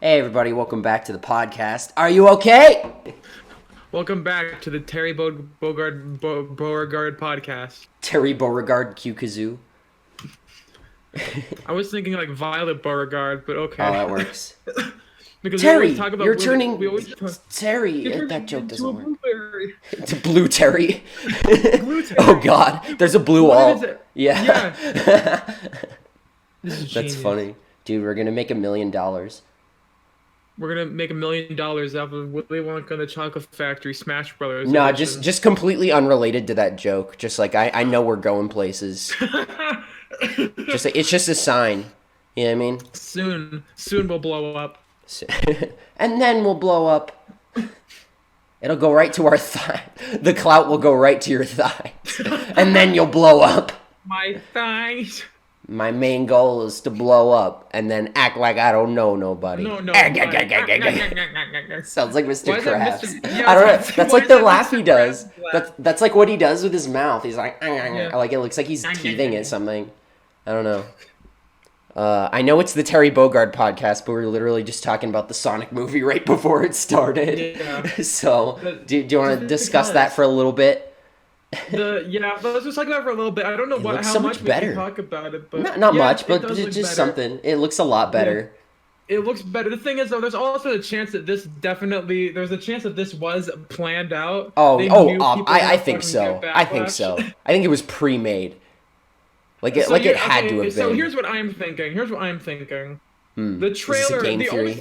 Hey everybody, welcome back to the podcast. Are you okay? Welcome back to the Terry Beauregard podcast. Terry Beauregard Q Kazoo. I was thinking like Violet Beauregard, but okay. Oh, that works. Because Terry, we always talk about you're blue, turning we always, Terry. you're That turning joke into doesn't a work. blueberry. It's a blue Terry. Blue Terry. Oh God, there's a blue What wall. is it? Yeah. This is That's genius. funny, dude. We're gonna make $1 million. We're gonna make $1 million off of Willy Wonka and the Chocolate Factory Smash Brothers. No, edition. just completely unrelated to that joke. Just like I know we're going places. Just like, it's just a sign. You know what I mean? Soon we'll blow up. And then we'll blow up. It'll go right to our thigh. The clout will go right to your thigh. And then you'll blow up. My thighs. My main goal is to blow up and then act like I don't know nobody. No. Sounds like Mr. Why is that Krabs. Mr. Yeah, I don't know. why That's like is the that laugh Mr. he does. Krabs laugh? That's like what he does with his mouth. He's like, Yeah. like it looks like he's teething at something. I don't know. I know it's the Terry Bogard podcast, but we're literally just talking about the Sonic movie right before it started. Yeah. So, do you want to Just discuss because. that for a little bit? Let's just talk about it for a little bit. I don't know looks how so much much we better. can talk about it, but Not yeah, much, it but does look just better. something. It looks a lot better. It looks better. The thing is, though, there's also a chance that there's a chance that this was planned out. They knew people were I gonna think fucking so. get I think backlash. so. I think it was pre-made. Like it, So like you're- it had okay, to have So been. here's what I'm thinking. The Is this a trailer, game the theory? only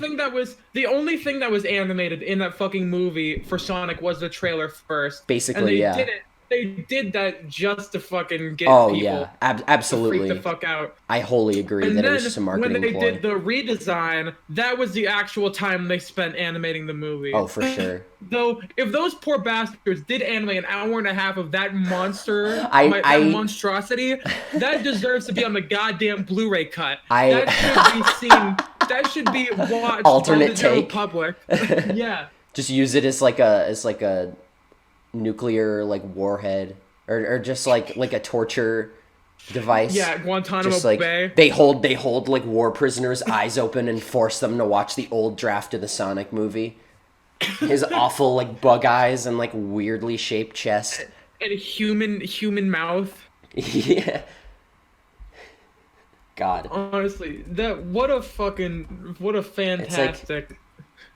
thing that was animated in that fucking movie for Sonic was the trailer first. Basically, and they yeah. They did that just to fucking get Oh people yeah, to absolutely. freak the fuck out. I wholly agree And that it then was just a when marketing they ploy. did the redesign, that was the actual time they spent animating the movie. Oh, for sure. Though, if those poor bastards did animate an hour and a half of that that monstrosity, that deserves to be on the goddamn Blu-ray cut. That should be seen. That should be watched Alternate by the general take. public. Yeah. Just use it as like a nuclear like warhead or just like a torture device. Yeah, Guantanamo Just like Bay. they hold like war prisoners' eyes open and force them to watch the old draft of the Sonic movie. His awful like bug eyes and like weirdly shaped chest. And a human mouth. Yeah. God. Honestly, what a fantastic.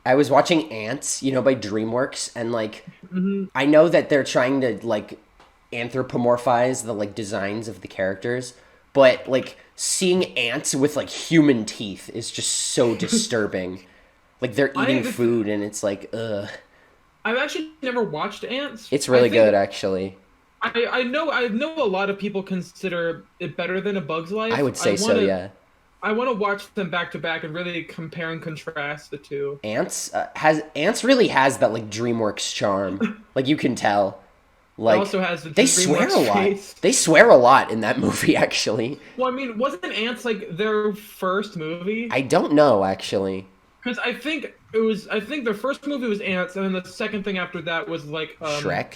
I was watching Ants, by DreamWorks, and like I know that they're trying to like anthropomorphize the like designs of the characters, but like seeing ants with like human teeth is just so disturbing. Like they're eating food and it's like ugh. I've actually never watched Ants. It's really good actually. I know a lot of people consider it better than A Bug's Life. I would say so, yeah. I want to watch them back to back and really compare and contrast the two. Ants really has that like DreamWorks charm. Like you can tell. Like It also has the they swear a DreamWorks lot. face. They swear a lot in that movie actually. Well, I mean, wasn't Ants like their first movie? I don't know actually. Because I think their first movie was Ants, and then the second thing after that was like Shrek?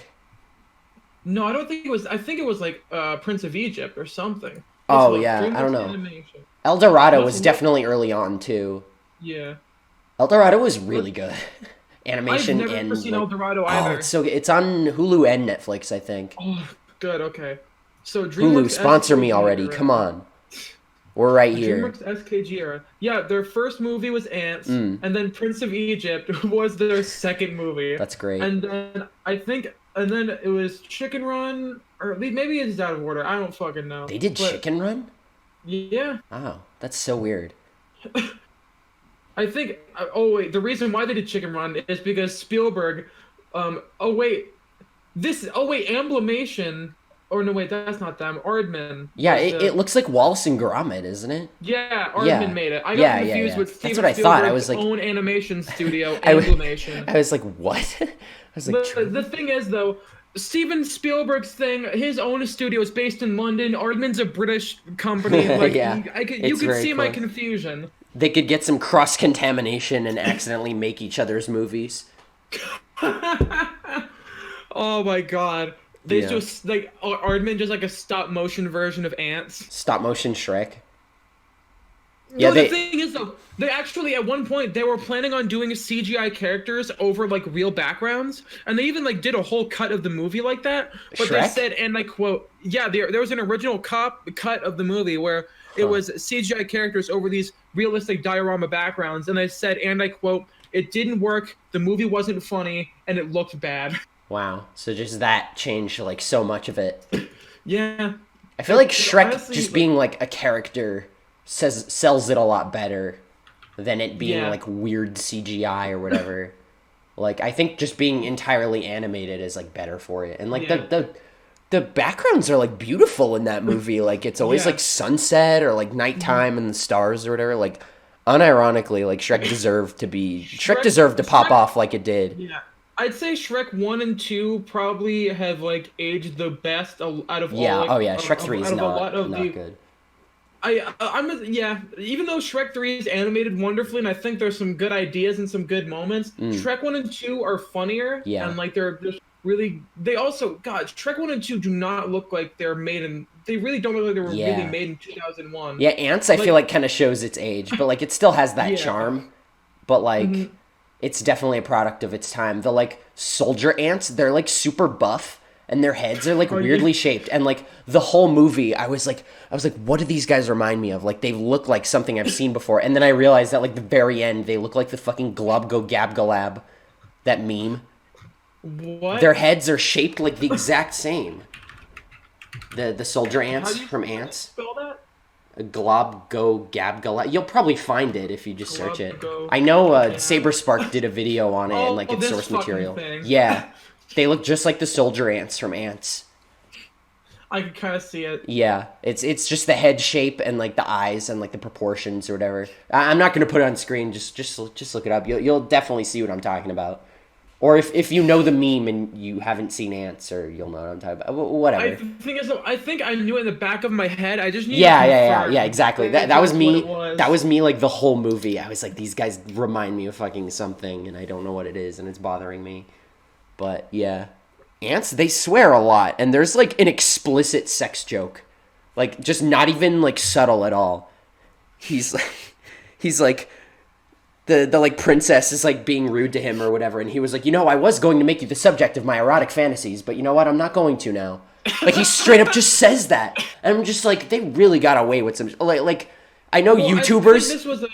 No, I don't think it was. I think it was like Prince of Egypt or something. Oh, It's yeah, I don't DreamWorks know. Animation. El Dorado was What's- definitely early on too. Yeah. El Dorado was really good. Animation I've never and seen like, El Dorado oh, either. it's so good. It's on Hulu and Netflix, I think. Oh, good. Okay. So Hulu, DreamWorks sponsor me SKG already. era. Come on. We're right here. DreamWorks SKG era. Yeah, their first movie was Ants, Mm. and then Prince of Egypt was their second movie. That's great. And then it was Chicken Run, or at least maybe it's out of order. I don't fucking know. They did But, Chicken Run? Yeah. Oh, that's so weird. I think. Oh wait, the reason why they did Chicken Run is because Spielberg. Amblimation. Or no, wait, that's not them. Aardman. Yeah, was it looks like Wallace and Gromit, isn't it? Yeah, Aardman Yeah. made it. I Yeah, got yeah, confused yeah. with That's Steven what I thought. I Spielberg's was like- own animation studio, I was- Amblimation. I was like, what? I was like, The thing is, though, Steven Spielberg's thing, his own studio is based in London. Aardman's a British company. Like, Yeah, you it's could very see my close. confusion. they could get some cross-contamination and accidentally make each other's movies. Oh my god. They Yeah. just, like, Aardman just like a stop-motion version of Ants. Stop-motion Shrek. Yeah, no, the thing is though, they actually at one point they were planning on doing CGI characters over like real backgrounds, and they even like did a whole cut of the movie like that. But Shrek? they said, and I quote, "Yeah, there was an original cut of the movie where it was CGI characters over these realistic diorama backgrounds," and they said, and I quote, "It didn't work. The movie wasn't funny, and it looked bad." Wow. So just that changed like so much of it. Yeah. I feel like Shrek honestly, just being like a character sells it a lot better than it being like weird CGI or whatever. Like I think just being entirely animated is like better for it. And like the backgrounds are like beautiful in that movie. Like it's always like sunset or like nighttime and the stars or whatever. Like unironically, like Shrek deserved to pop off like it did. Yeah. I'd say Shrek 1 and 2 probably have like aged the best out of all. Yeah, Shrek 3 is not good. Even though Shrek 3 is animated wonderfully, and I think there's some good ideas and some good moments, Shrek 1 and 2 are funnier. Yeah. And like they're just really, Shrek 1 and 2 do not look like they're made in, they really don't look like they were really made in 2001. Yeah, Ants I feel like kind of shows its age, but like it still has that charm. But like, it's definitely a product of its time. The like soldier ants, they're like super buff. And their heads are like weirdly shaped, and like the whole movie, I was like, what do these guys remind me of? Like they look like something I've seen before, and then I realized that like the very end, they look like the fucking Glob Go Gab Galab, that meme. What? Their heads are shaped like the exact same. The soldier ants from Ants. Spell that? Glob Go Gab Galab. You'll probably find it if you just search it. I know Saberspark did a video on it and like its source material. Yeah. They look just like the soldier ants from Ants. I can kind of see it. Yeah, it's just the head shape and like the eyes and like the proportions or whatever. I'm not gonna put it on screen. Just look it up. You'll definitely see what I'm talking about. Or if you know the meme and you haven't seen Ants, or you'll know what I'm talking about. Whatever. I think I knew it in the back of my head. I just need yeah, exactly. That was me. That was me like the whole movie. I was like, these guys remind me of fucking something, and I don't know what it is, and it's bothering me. But yeah, Ants, they swear a lot, and there's like an explicit sex joke, like just not even like subtle at all. He's like the like princess is like being rude to him or whatever, and he was like, I was going to make you the subject of my erotic fantasies, but you know what, I'm not going to now. Like he straight up just says that, and I'm just like, they really got away with some like I know YouTubers.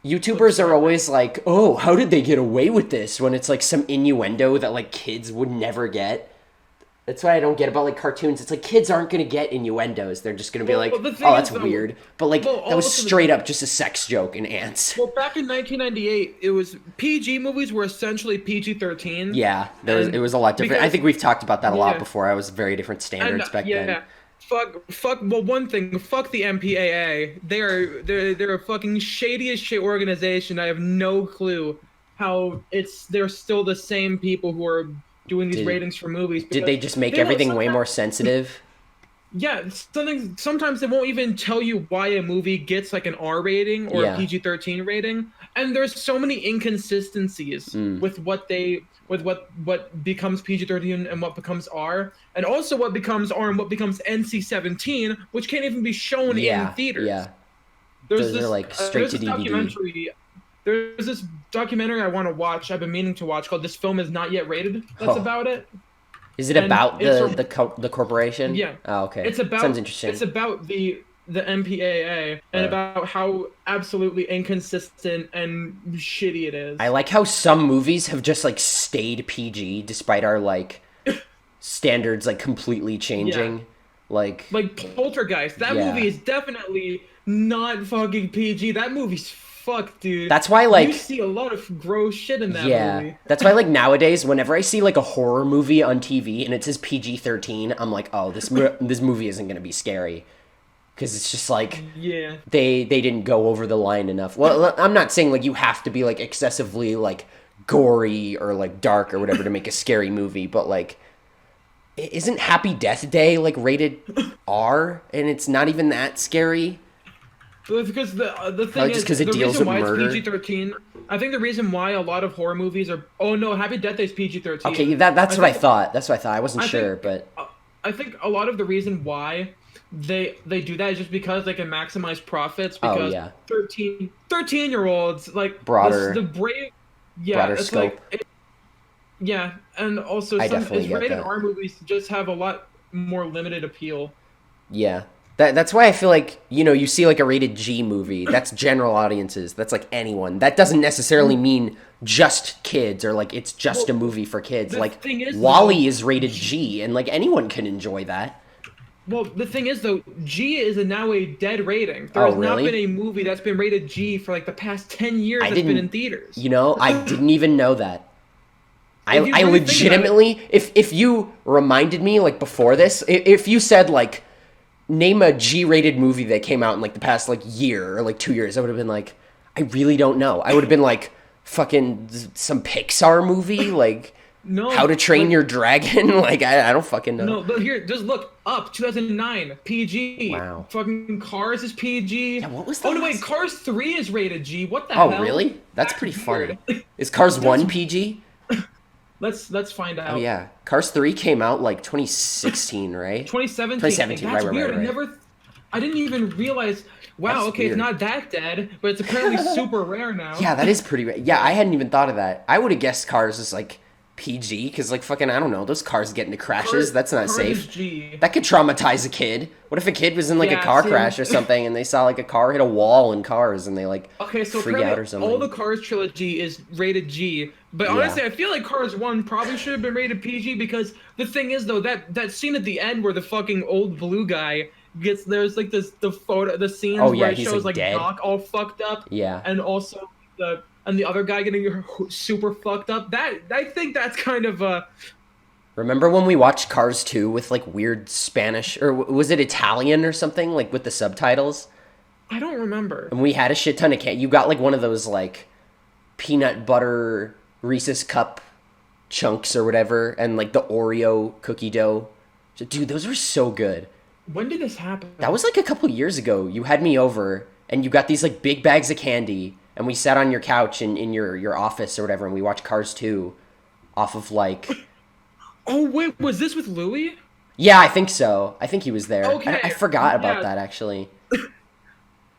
YouTubers are always like, oh, how did they get away with this? When it's like some innuendo that like kids would never get. That's what I don't get about like cartoons. It's like kids aren't going to get innuendos. They're just going to be like, oh, that's weird. But like that was straight up just a sex joke in Ants. Well, back in 1998, it was PG movies were essentially PG-13. Yeah, it was a lot different. I think we've talked about that a lot before. I was very different standards back then. Fuck. Well, one thing. Fuck the MPAA. They're a fucking shady as shit organization. I have no clue how they're still the same people who are doing these ratings for movies. Did they just make everything way more sensitive? Yeah, sometimes they won't even tell you why a movie gets like an R rating or a PG-13 rating, and there's so many inconsistencies with what becomes PG-13 and what becomes R, and also what becomes R and what becomes NC-17, which can't even be shown in theaters. Yeah, those are like straight to DVD. There's this documentary I want to watch. I've been meaning to watch called "This Film Is Not Yet Rated." That's about it. Is it about the corporation? Yeah. Oh, okay. Sounds interesting. It's about the MPAA and about how absolutely inconsistent and shitty it is. I like how some movies have just like stayed PG despite our like standards like completely changing. Yeah. Like Poltergeist. That movie is definitely not fucking PG. That movie's fucked, dude. That's why like you see a lot of gross shit in that movie. That's why like nowadays whenever I see like a horror movie on TV and it says PG-13, I'm like, oh, this movie isn't going to be scary. Because it's just like they didn't go over the line enough. Well, I'm not saying like you have to be like excessively like gory or like dark or whatever to make a scary movie, but like isn't Happy Death Day like rated R and it's not even that scary? Because the thing is, just it the deals reason why with murder? It's PG-13, I think the reason why a lot of horror movies are... Oh, no, Happy Death Day is PG-13. Okay, that's what I thought. That's what I thought. I wasn't sure, but... I think a lot of the reason why they do that just because they can maximize profits, Oh because yeah, 13-year-olds, like broader the brave, yeah, broader it's scope. like yeah, and also I some definitely it's get rated that. R movies just have a lot more limited appeal. Yeah. That's why I feel like, you see like a rated G movie. That's general audiences. That's like anyone. That doesn't necessarily mean just kids or like it's just a Well, movie for kids. the Like thing is though, Wall-E is rated G and like anyone can enjoy that. the thing is though, G is now a dead rating. There Oh, has not been really? a movie that's been rated G for like the past 10 years I that's been in didn't, theaters. I didn't even know that. If you I really think about it, legitimately, if you reminded me like before this, if you said like name a G-rated movie that came out in like the past like year or like 2 years, I would have been like, I really don't know. I would have been like, fucking some Pixar movie, like How no, to Train but Your Dragon. Like I don't fucking know. no, but here, just look up 2009 PG. Wow. Fucking Cars is PG. Yeah, what was Oh that? no, wait, Cars 3 is rated G. What the Oh, hell? really? That's pretty That's funny. weird. Is Cars That's 1 PG? let's find Oh out. yeah. Cars 3 came out like 2016, right? 2017. 2017. Right, That's right, weird. right, right. I didn't even realize. Wow, That's okay, it's weird. not that dead, but it's apparently super rare now. Yeah, that is pretty. Yeah, I hadn't even thought of that. I would have guessed Cars is like PG because like fucking I don't know, those cars get into crashes. That's not Cars is safe. G. That could traumatize a kid. What if a kid was in like a Yeah, car see, crash or something and they saw like a car hit a wall in Cars and they like okay, so freak out apparently or something? all the Cars trilogy is rated G, but Yeah. honestly, I feel like Cars 1 probably should have been rated PG, because the thing is though, that scene at the end where the fucking old blue guy there's like the scenes Oh yeah, where it he's shows like like dead. Doc all fucked up, Yeah. and also the other guy getting super fucked up. That I think that's kind of a Remember when we watched Cars 2 with like weird Spanish or was it Italian or something like with the subtitles? I don't remember. And we had a shit ton of you got like one of those like peanut butter Reese's cup chunks or whatever and like the Oreo cookie dough. Dude, those were so good. When did this happen? That was like a couple years ago. You had me over and you got these like big bags of candy and we sat on your couch in your office or whatever and we watched Cars 2 off of like Oh wait, was this with Louis? Yeah, I think so. I think he was there. Okay, I forgot about yeah. that actually.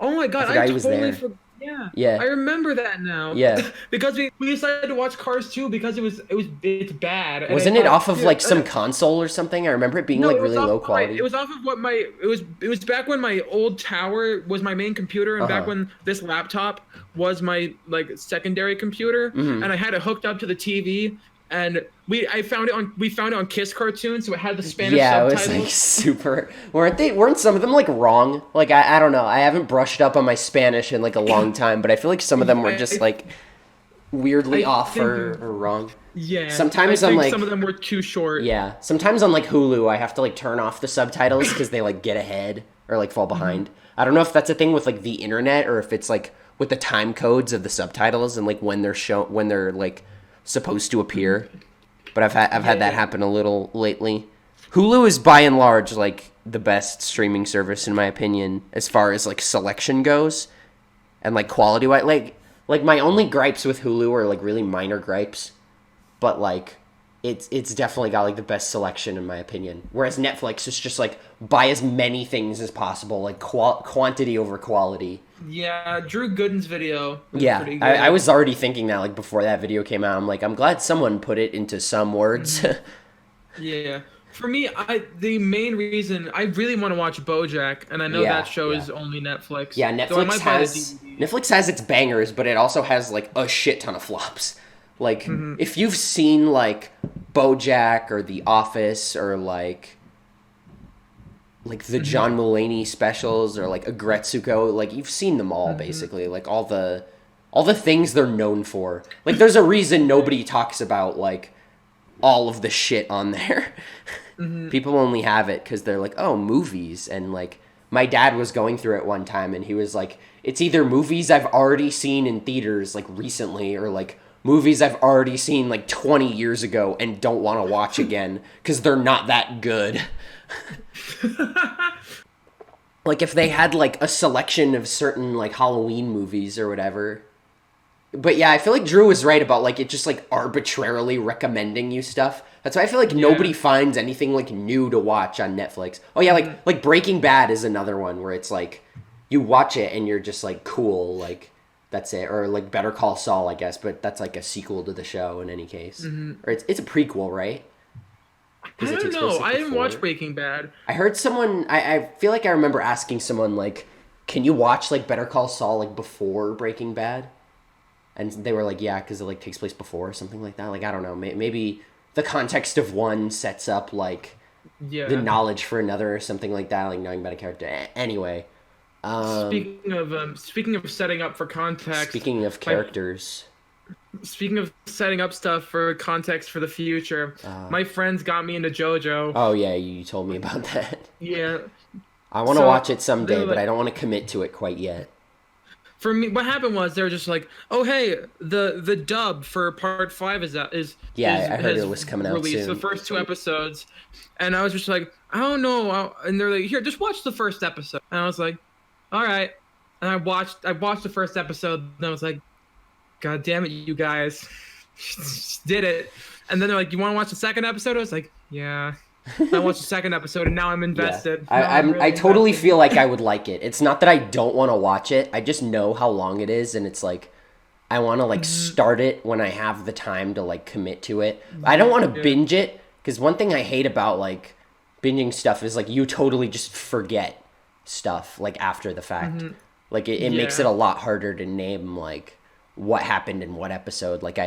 Oh my god, forgot I he was totally there. forgot. Yeah, Yeah. I remember that now. Yeah. Because we decided to watch Cars 2 because it's bad. And Wasn't I it thought, off of dude, like some console or something? I remember it being no, like it was really off low of quality. it was off of what my it was back when my old tower was my main computer, and back Uh-huh. when this laptop was my like secondary computer, Mm-hmm. and I had it hooked up to the TV. And we found it on Kiss Cartoon, so it had the Spanish Yeah, it subtitles. was like super. Weren't some of them like wrong? Like I don't know. I haven't brushed up on my Spanish in like a long time, but I feel like some of them were just like weirdly off or wrong. Yeah. Sometimes I I'm think like some of them were too short. Yeah. Sometimes on like Hulu, I have to like turn off the subtitles because they like get ahead or like fall behind. I don't know if that's a thing with like the internet or if it's like with the time codes of the subtitles and like when they're like supposed to appear. But I've had that happen a little lately. Hulu is by and large like the best streaming service in my opinion as far as like selection goes and like quality wise. Like my only gripes with Hulu are like really minor gripes, but like it's definitely got like the best selection in my opinion. Whereas Netflix is just like buy as many things as possible, like quantity over quality. Yeah, Drew Gooden's video was Yeah, pretty good. I was already thinking that like before that video came out. I'm like, I'm glad someone put it into some words. Yeah. For me, the main reason I really want to watch BoJack, and I know Yeah, that show yeah. is only Netflix. Yeah, so I Netflix might buy the has DVD. Netflix has its bangers, but it also has like a shit ton of flops. Like if you've seen like BoJack or The Office or like the John Mulaney specials or like Agretsuko, like you've seen them all basically. Like all the things they're known for. Like there's a reason nobody talks about like all of the shit on there. People only have it because they're like, oh, movies. And like my dad was going through it one time and he was like, it's either movies I've already seen in theaters like recently or like movies I've already seen like 20 years ago and don't want to watch again because they're not that good. Like if they had like a selection of certain like Halloween movies or whatever, But yeah, I feel like Drew was right about like it just like arbitrarily recommending you stuff. That's why I feel like nobody finds anything like new to watch on Netflix. Oh yeah, like Breaking Bad is another one where it's like you watch it and you're just like cool, like that's it. Or like Better Call Saul, I guess, but that's like a sequel to the show in any case. Or it's a prequel, right? I don't know. I didn't watch Breaking Bad. I heard someone. I feel like I remember asking someone like, "Can you watch like Better Call Saul like before Breaking Bad?" And they were like, "Yeah, because it like takes place before or something like that." Like I don't know. Maybe the context of one sets up like the knowledge for another or something like that. Like knowing about a character. Anyway. Speaking of setting up for context. Speaking of characters. Speaking of setting up stuff for context for the future, my friends got me into JoJo. Oh yeah, you told me about that. Yeah. I want to watch it someday, but I don't want to commit to it quite yet. For me, what happened was they were just like, "Oh hey, the dub for part 5 is I heard it was coming out soon. The first 2 episodes, and I was just like, I don't know, and they're like, here, just watch the first episode, and I was like, all right, and I watched the first episode, and I was like, God damn it, you guys did it. And then they're like, you want to watch the second episode? I was like, yeah. I watched the second episode, and now I'm invested. Yeah. I totally feel like I would like it. It's not that I don't want to watch it. I just know how long it is, and it's like I want to like start it when I have the time to like commit to it. I don't want to binge it, because one thing I hate about like binging stuff is like you totally just forget stuff like after the fact. Like it makes it a lot harder to name like what happened in what episode. Like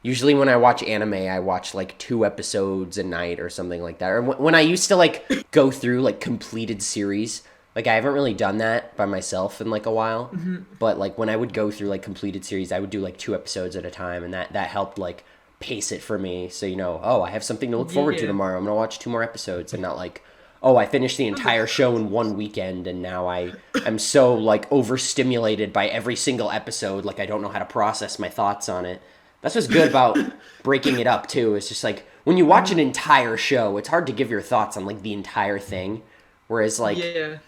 usually when I watch anime, I watch like 2 episodes a night or something like that. Or when I used to like go through like completed series, like I haven't really done that by myself in like a while. But like when I would go through like completed series, I would do like 2 episodes at a time, and that helped like pace it for me. So I have something to look forward to tomorrow. I'm gonna watch 2 more episodes, and not like, oh, I finished the entire show in one weekend, and now I'm so, like, overstimulated by every single episode, like, I don't know how to process my thoughts on it. That's what's good about breaking it up, too. It's just, like, when you watch an entire show, it's hard to give your thoughts on, like, the entire thing. Whereas, like,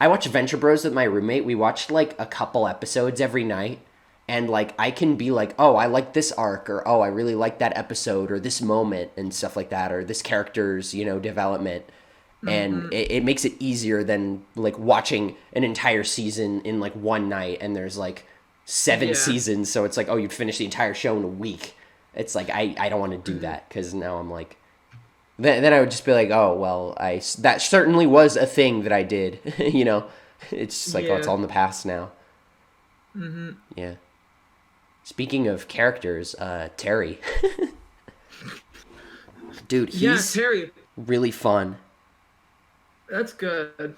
I watch Venture Bros with my roommate. We watched, like, a couple episodes every night, and, like, I can be like, oh, I like this arc, or, oh, I really like that episode, or this moment, and stuff like that, or this character's, development. And it makes it easier than like watching an entire season in like one night, and there's like 7 seasons, so it's like, oh, you'd finish the entire show in a week. It's like I don't want to do that, because now I'm like, then I would just be like, oh well, that certainly was a thing that I did. It's just like, oh, it's all in the past now. Yeah. Speaking of characters, Terry, dude, he's Terry, really fun. That's good.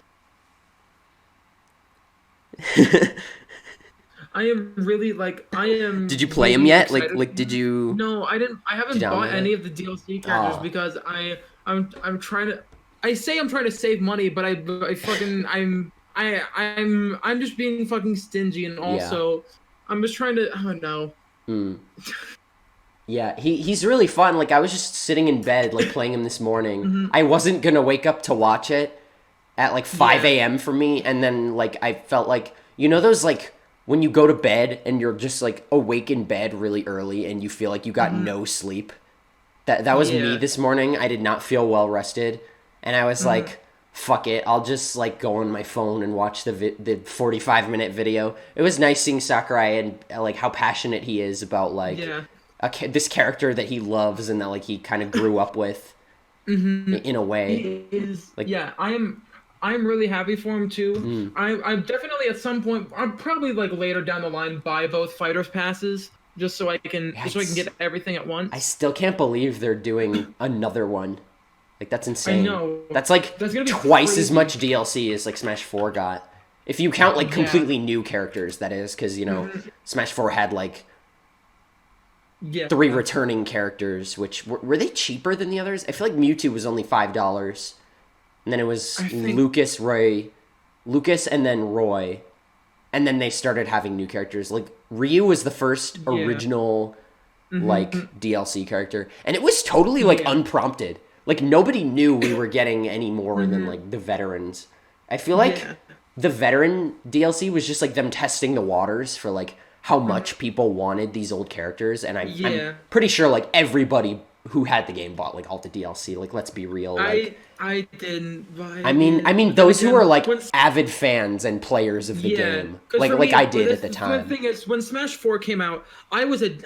I am really Did you play him yet? Excited. Like did you? No, I didn't. I haven't bought any of the DLC characters because I'm trying to. I say I'm trying to save money, but I'm just being fucking stingy, and also I'm just trying to. I don't know. Yeah, he's really fun. Like, I was just sitting in bed, like, playing him this morning. I wasn't gonna wake up to watch it at, like, 5 a.m. for me, and then, like, I felt like, those, like, when you go to bed and you're just, like, awake in bed really early and you feel like you got no sleep? That was me this morning. I did not feel well-rested, and I was like, fuck it, I'll just, like, go on my phone and watch the 45-minute video. It was nice seeing Sakurai and, like, how passionate he is about, like... this character that he loves and that like he kind of grew up with in a way. Like, I'm really happy for him too. I'm definitely at some point, I'm probably like later down the line buy both fighters passes just so I can get everything at once. I still can't believe they're doing another one. Like, that's insane. I know. That's like twice crazy. As much DLC as like Smash 4 got. If you count like completely new characters, that is, because Smash 4 had like 3 returning characters, which were they cheaper than the others? I feel like Mewtwo was only $5, and then it was Lucas, and then Roy, and then they started having new characters. Like Ryu was the first original like DLC character, and it was totally like unprompted. Like nobody knew we were getting any more than like the veterans. I feel like the veteran DLC was just like them testing the waters for like how much people wanted these old characters, and I'm pretty sure like everybody who had the game bought like all the DLC. Like, let's be real. Like, I didn't. I mean, those who are like avid fans and players of the game, like I did at the time. The thing is, when Smash 4 came out, I was 12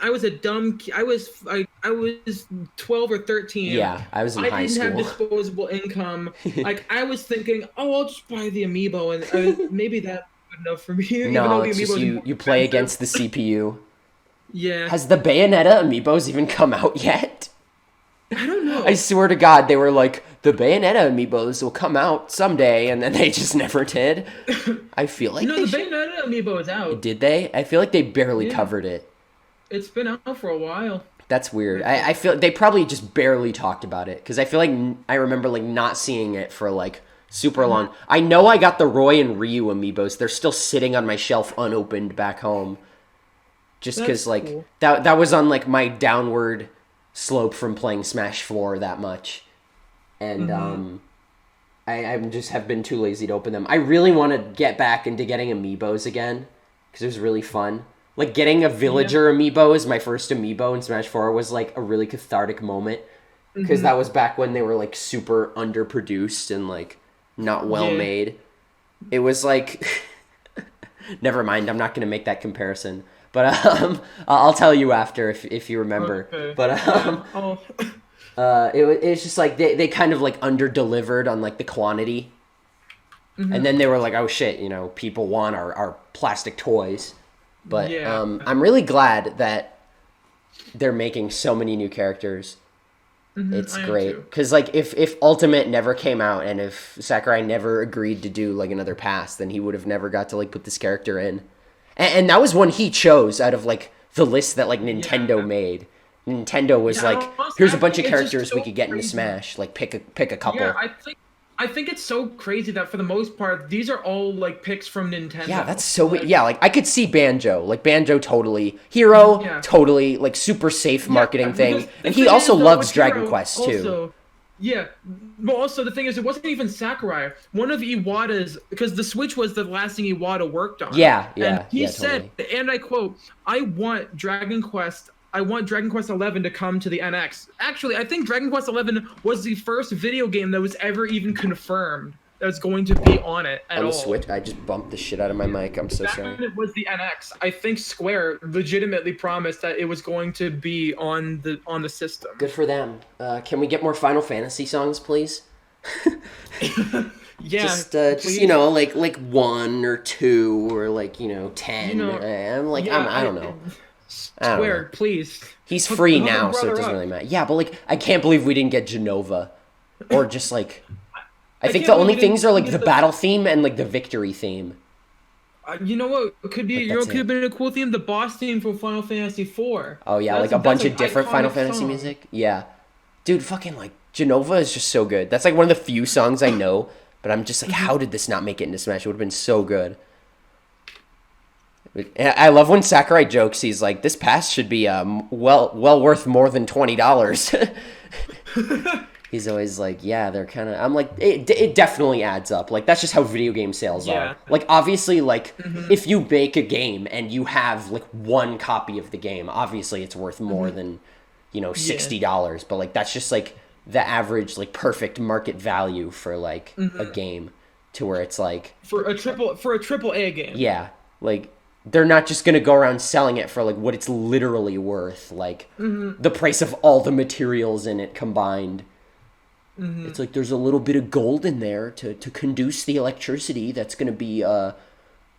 or 13. Yeah, I was in high school. I didn't have disposable income. Like, I was thinking, oh, I'll just buy the amiibo, and maybe that's good enough for me. No, it's just you play against the CPU. Yeah. Has the Bayonetta amiibos even come out yet? I don't know. I swear to God, they were like, the Bayonetta amiibos will come out someday, and then they just never did. I feel like the Bayonetta amiibo is out. Did they? I feel like they barely covered it. It's been out for a while. That's weird. I feel they probably just barely talked about it, because I feel like I remember like not seeing it for like super long. I know I got the Roy and Ryu amiibos. They're still sitting on my shelf unopened back home. Just because like cool. that was on like my downward slope from playing Smash 4 that much, and I just have been too lazy to open them. I really want to get back into getting amiibos again, because it was really fun. Like, getting a villager amiibo as my first amiibo in Smash 4 was like a really cathartic moment, because that was back when they were like super underproduced and like not well made. It was like never mind, I'm not going to make that comparison. But I'll tell you after if you remember. Okay. But it's just like they kind of like under-delivered on like the quantity. And then they were like, oh shit, people want our plastic toys. But I'm really glad that they're making so many new characters. It's great. Because like if Ultimate never came out, and if Sakurai never agreed to do like another pass, then he would have never got to like put this character in. And that was one he chose out of like the list that like Nintendo made. Nintendo was like, here's a bunch of characters we could get into Smash. Like pick a couple. Yeah, I think it's so crazy that for the most part these are all like picks from Nintendo. Yeah, that's so like I could see Banjo. Like Banjo totally. Hero totally like super safe marketing thing. And he also loves Dragon Quest too. Yeah, but also the thing is, it wasn't even Sakurai. One of Iwata's, because the Switch was the last thing Iwata worked on. And he said, totally. And I quote, I want Dragon Quest 11 to come to the NX. Actually, I think Dragon Quest 11 was the first video game that was ever even confirmed that was going to be on it at all. On the Switch? I just bumped the shit out of my mic. I'm so sorry. When it was the NX, I think Square legitimately promised that it was going to be on the system. Good for them. Can we get more Final Fantasy songs, please? Yeah, just like 1 or 2 or like 10. I'm like I don't know. Square, please. He's free now, so it doesn't really matter. Yeah, but like I can't believe we didn't get Genova, or just like. I think the only things are like the battle theme and like the victory theme. You know what could be? Could have been a cool theme. The boss theme from Final Fantasy IV. Oh yeah, like a bunch of different Final Fantasy music. Yeah, dude, fucking like Genova is just so good. That's like one of the few songs I know, but I'm just like, how did this not make it into Smash? It would have been so good. I love when Sakurai jokes. He's like, this pass should be well worth more than $20. He's always like, yeah, they're kind of... I'm like, it definitely adds up. Like, that's just how video game sales are. Like, obviously, like, if you make a game and you have, like, one copy of the game, obviously it's worth more than, $60. But, like, that's just, like, the average, like, perfect market value for, like, a game. To where it's, like... For a triple A game. Yeah. Like, they're not just going to go around selling it for, like, what it's literally worth. Like, the price of all the materials in it combined. It's like there's a little bit of gold in there to conduce the electricity that's going to be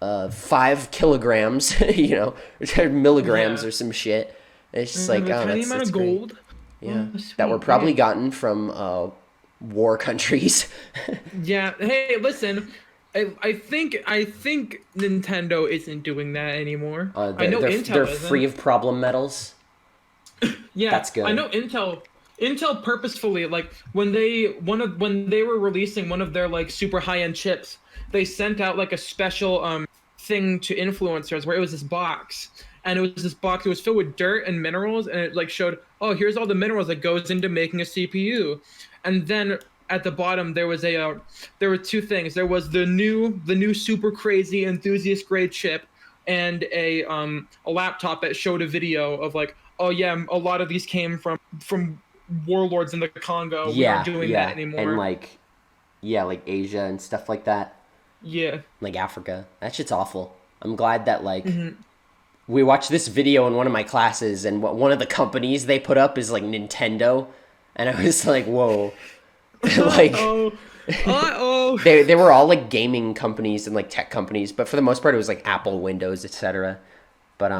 5 kilograms, or milligrams or some shit. It's just like, oh, that's amount of gold. Yeah, that were probably gotten from war countries. Yeah. Hey, listen. I think Nintendo isn't doing that anymore. I know Intel they're isn't. Free of problem metals. Yeah, that's good. I know Intel purposefully, like when they were releasing one of their like super high-end chips, they sent out like a special thing to influencers where it was this box, and it was filled with dirt and minerals, and it like showed, oh, here's all the minerals that goes into making a CPU. And then at the bottom there were 2 things. There was the new super crazy enthusiast grade chip and a laptop that showed a video of like, oh yeah, a lot of these came from warlords in the Congo. We aren't doing that anymore. And like Asia and stuff like that. Yeah. Like Africa. That shit's awful. I'm glad that like we watched this video in one of my classes, and one of the companies they put up is like Nintendo, and I was like, whoa. Like they were all like gaming companies and like tech companies, but for the most part it was like Apple, Windows, etc. But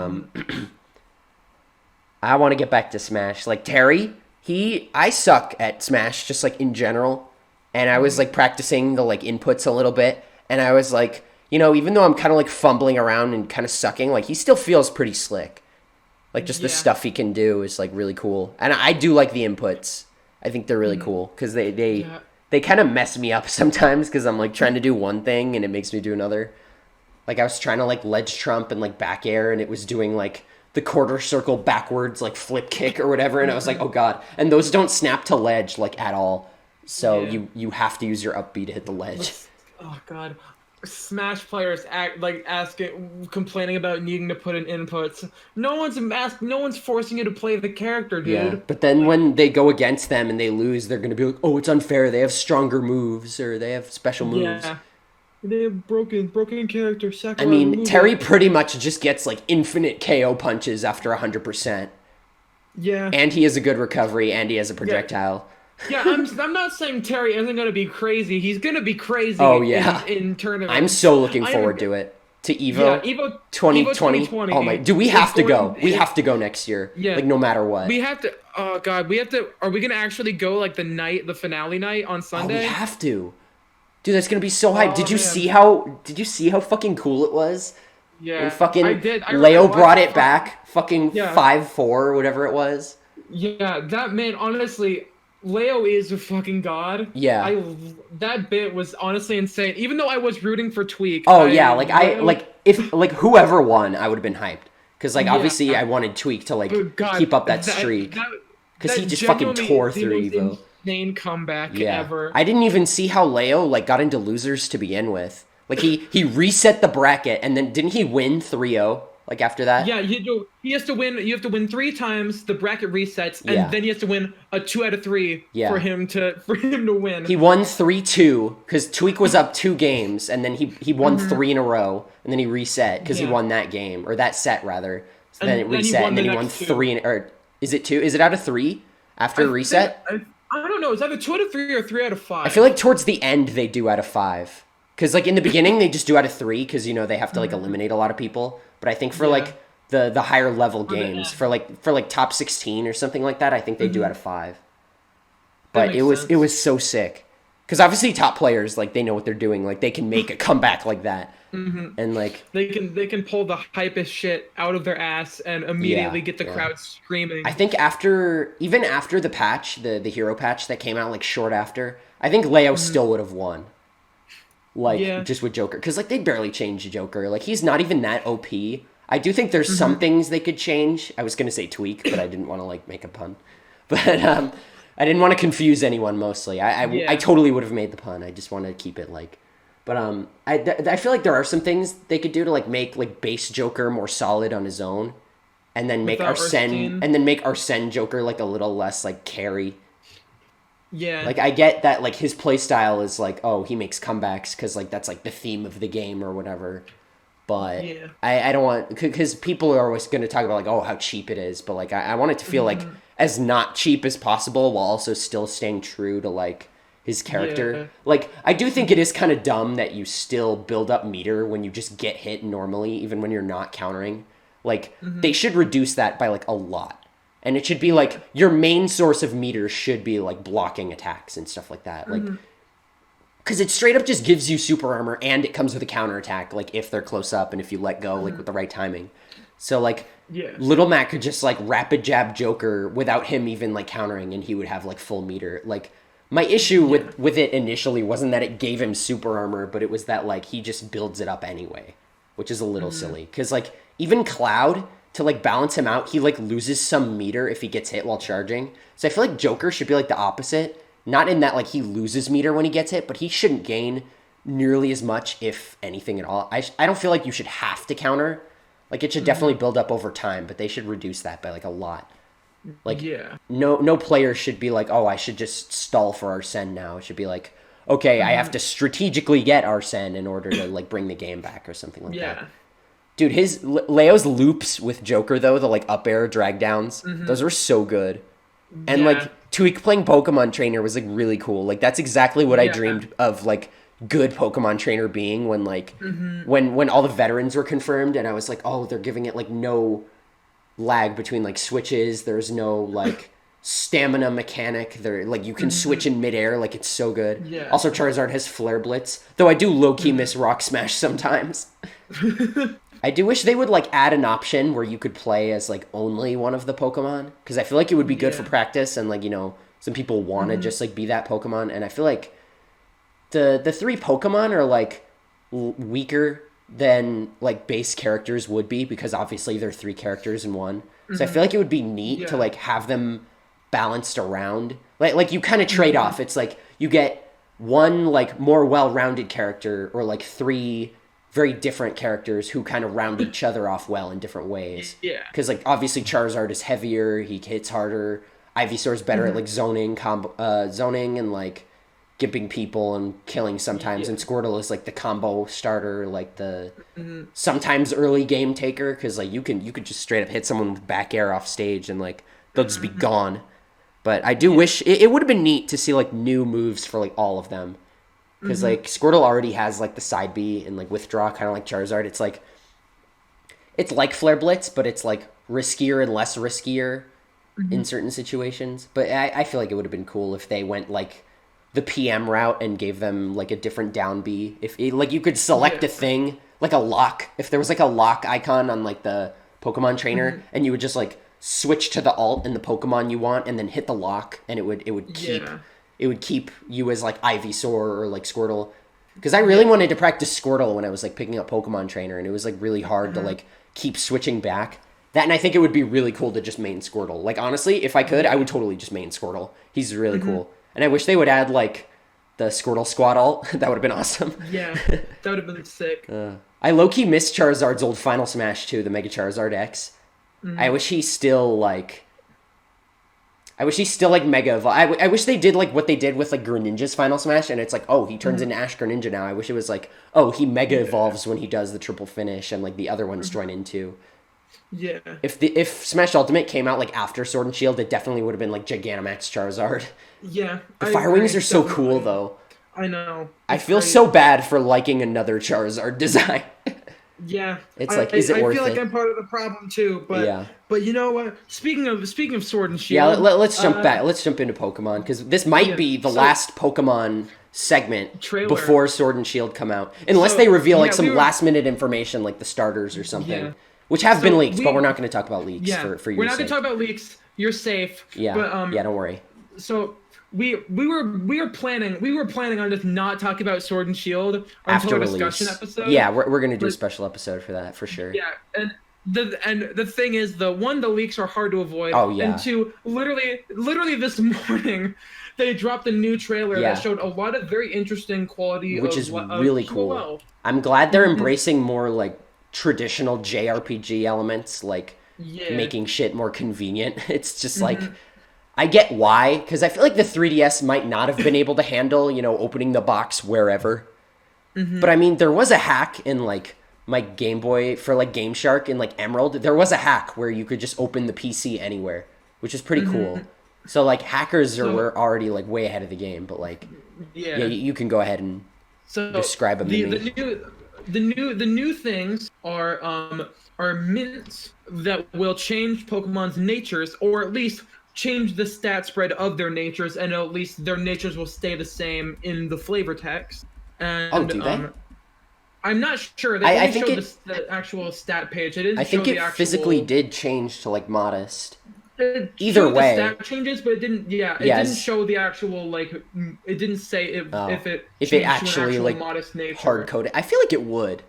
I want to get back to Smash. Like Terry, I suck at Smash just like in general, and I was like practicing the like inputs a little bit, and I was like, you know, even though I'm kind of like fumbling around and kind of sucking, like he still feels pretty slick. Like just the stuff he can do is like really cool, and I do like the inputs. I think they're really cool because they kind of mess me up sometimes because I'm like trying to do one thing and it makes me do another. Like I was trying to like ledge trump and like back air, and it was doing like the quarter circle backwards like flip kick or whatever, and I was like, oh god. And those don't snap to ledge like at all, so you have to use your up B to hit the ledge. Oh god. Smash players complaining about needing to put in inputs. No one's forcing you to play the character, dude. Yeah, but then when they go against them and they lose, they're gonna be like, oh, it's unfair. They have stronger moves or they have special moves. Yeah, they have broken character. I mean, Terry pretty much just gets like infinite KO punches after 100%. Yeah, and he has a good recovery, and he has a projectile. Yeah, I'm not saying Terry isn't going to be crazy. He's going to be crazy in tournaments. I'm so looking forward to it. To Evo, Evo 2020. Oh my, do we have to go? We have to go next year. Yeah. Like no matter what. We have to, oh god, are we going to actually go like the finale night on Sunday? Oh, we have to. Dude, that's going to be so hype. Did you see how fucking cool it was? Yeah. When fucking Leo brought it back, fucking 5-4 or whatever it was. Yeah, that man, honestly, Leo is a fucking god. Yeah. That bit was honestly insane. Even though I was rooting for Tweak. Oh yeah, if whoever won, I would have been hyped. Because obviously I wanted Tweak to keep up that streak. Because he just fucking tore through Evo. Insane comeback ever. I didn't even see how Leo got into losers to begin with. Like he reset the bracket, and then didn't he win 3-0? Like after that? Yeah, he has to win. You have to win 3 times. The bracket resets, and then he has to win a 2 out of 3 for him to win. He won 3-2 because Tweak was up 2 games, and then he won 3 in a row, and then he reset because he won that game or that set rather. So then it reset, and then he won 3 or is it 2? Is it out of 3 after a reset? I don't know. It's either 2 out of 3 or 3 out of 5. I feel like towards the end they do out of 5 because like in the beginning they just do out of 3 because they have to like eliminate a lot of people. But I think for like the higher level games, for like top 16 or something like that, I think they do out of 5. But it was so sick. Because obviously top players, like they know what they're doing. Like they can make a comeback like that. And like they can pull the hypest shit out of their ass and immediately get the crowd screaming. I think even after the patch, the hero patch that came out like short after, I think Leo still would have won. Just with Joker, because like they barely changed Joker. Like he's not even that OP. I do think there's some things they could change. I was gonna say tweak, but I didn't want to like make a pun. But I didn't want to confuse anyone. Mostly, I totally would have made the pun. I just want to keep it like. But I feel like there are some things they could do to like make like base Joker more solid on his own, and then make Arsene Joker like a little less like carry. Yeah. Like, I get that, like, his playstyle is, like, oh, he makes comebacks because, like, that's, like, the theme of the game or whatever. But I don't want... Because people are always going to talk about, like, oh, how cheap it is. But, like, I want it to feel, like, as not cheap as possible while also still staying true to, like, his character. Yeah. Like, I do think it is kind of dumb that you still build up meter when you just get hit normally, even when you're not countering. Like, they should reduce that by, like, a lot. And it should be, like, your main source of meter should be, like, blocking attacks and stuff like that. Like, because it straight up just gives you super armor, and it comes with a counterattack, like, if they're close up and if you let go, like, with the right timing. So, like, Little Mac could just, like, rapid jab Joker without him even, like, countering, and he would have, like, full meter. Like, my issue with it initially wasn't that it gave him super armor, but it was that, like, he just builds it up anyway, which is a little silly. Because, like, even Cloud... to, like, balance him out, he, like, loses some meter if he gets hit while charging. So I feel like Joker should be, like, the opposite. Not in that, like, he loses meter when he gets hit, but he shouldn't gain nearly as much, if anything at all. I don't feel like you should have to counter. Like, it should definitely build up over time, but they should reduce that by, like, a lot. Like, no player should be like, oh, I should just stall for Arsene now. It should be like, okay, I have to strategically get Arsene in order to, like, bring the game back or something like that. Dude, Leo's loops with Joker, though, the, like, up air drag downs, those were so good. And, like, Tweak playing Pokemon Trainer was, like, really cool. Like, that's exactly what I dreamed of, like, good Pokemon Trainer being when, like, when all the veterans were confirmed, and I was like, oh, they're giving it, like, no lag between, like, switches. There's no, like, stamina mechanic. They're, like, you can switch in midair. Like, it's so good. Also, Charizard has Flare Blitz, though I do low-key miss Rock Smash sometimes. I do wish they would, like, add an option where you could play as, like, only one of the Pokemon, because I feel like it would be good for practice, and, like, you know, some people want to just, like, be that Pokemon, and I feel like the 3 Pokemon are, like, weaker than, like, base characters would be, because obviously they're 3 characters in one. So I feel like it would be neat to, like, have them balanced around. Like you kind of trade off. It's like you get one, like, more well-rounded character, or, like, 3 very different characters who kind of round each other off well in different ways. Because, like, obviously Charizard is heavier, he hits harder. Ivysaur's better at, like, zoning and, like, gimping people and killing sometimes. And Squirtle is, like, the combo starter, like, the sometimes early game taker, because, like, you could just straight up hit someone with back air off stage and, like, they'll just be gone. But I do wish it would have been neat to see, like, new moves for, like, all of them. Because, like, Squirtle already has, like, the side B and, like, withdraw, kind of like Charizard. It's like Flare Blitz, but it's, like, riskier and less riskier in certain situations. But I feel like it would have been cool if they went, like, the PM route and gave them, like, a different down B. If like, you could select a thing, like a lock. If there was, like, a lock icon on, like, the Pokemon Trainer, and you would just, like, switch to the alt in the Pokemon you want and then hit the lock, and it would keep... It would keep you as, like, Ivysaur or, like, Squirtle. Because I really wanted to practice Squirtle when I was, like, picking up Pokemon Trainer, and it was, like, really hard to, like, keep switching back. That, and I think it would be really cool to just main Squirtle. Like, honestly, if I could, I would totally just main Squirtle. He's really cool. And I wish they would add, like, the Squirtle Squad alt. That would have been awesome. Yeah, that would have been sick. I low-key miss Charizard's old Final Smash, too, the Mega Charizard X. I wish he still, like... Mega Evolve. I wish they did, like, what they did with, like, Greninja's Final Smash, and it's like, oh, he turns into Ash Greninja now. I wish it was like, oh, he Mega Evolves when he does the triple finish, and, like, the other ones join in, too. Yeah. If Smash Ultimate came out, like, after Sword and Shield, it definitely would have been, like, Gigantamax Charizard. Yeah. The Fire Wings are so cool, though. I know. I feel so bad for liking another Charizard design. Yeah, it's like, is it worth it? I feel like I'm part of the problem too, but you know what? Speaking of Sword and Shield, yeah, let's jump back. Let's jump into Pokemon, because this might be the last Pokemon segment before Sword and Shield come out, unless they reveal like some last minute information, like the starters or something, which have been leaked. But we're not going to talk about leaks for your We're not going to talk about leaks. You're safe. Yeah, but, yeah, don't worry. So. We were planning on just not talking about Sword and Shield after our release. Discussion episode. Yeah, we're gonna do a special episode for that for sure. Yeah, and the thing is, the leaks are hard to avoid. Oh yeah. And 2, literally this morning, they dropped a new trailer that showed a lot of very interesting quality, which is really cool. I'm glad they're embracing more like traditional JRPG elements, like making shit more convenient. It's just like. I get why, because I feel like the 3DS might not have been able to handle, you know, opening the box wherever. But I mean, there was a hack in, like, my Game Boy for, like, Game Shark in, like, Emerald. There was a hack where you could just open the PC anywhere, which is pretty cool. So, like, hackers were already, like, way ahead of the game. But, like, yeah you can go ahead and describe them to me. The new things are mints that will change Pokemon's natures, or at least change the stat spread of their natures, and at least their natures will stay the same in the flavor text. And, do they? I'm not sure. They didn't show the actual stat page. I think it physically did change to like modest. Either way, the stat changes, but it didn't. Yeah, it didn't show the actual like. It didn't say if it actually like modest nature. Hard coded. I feel like it would.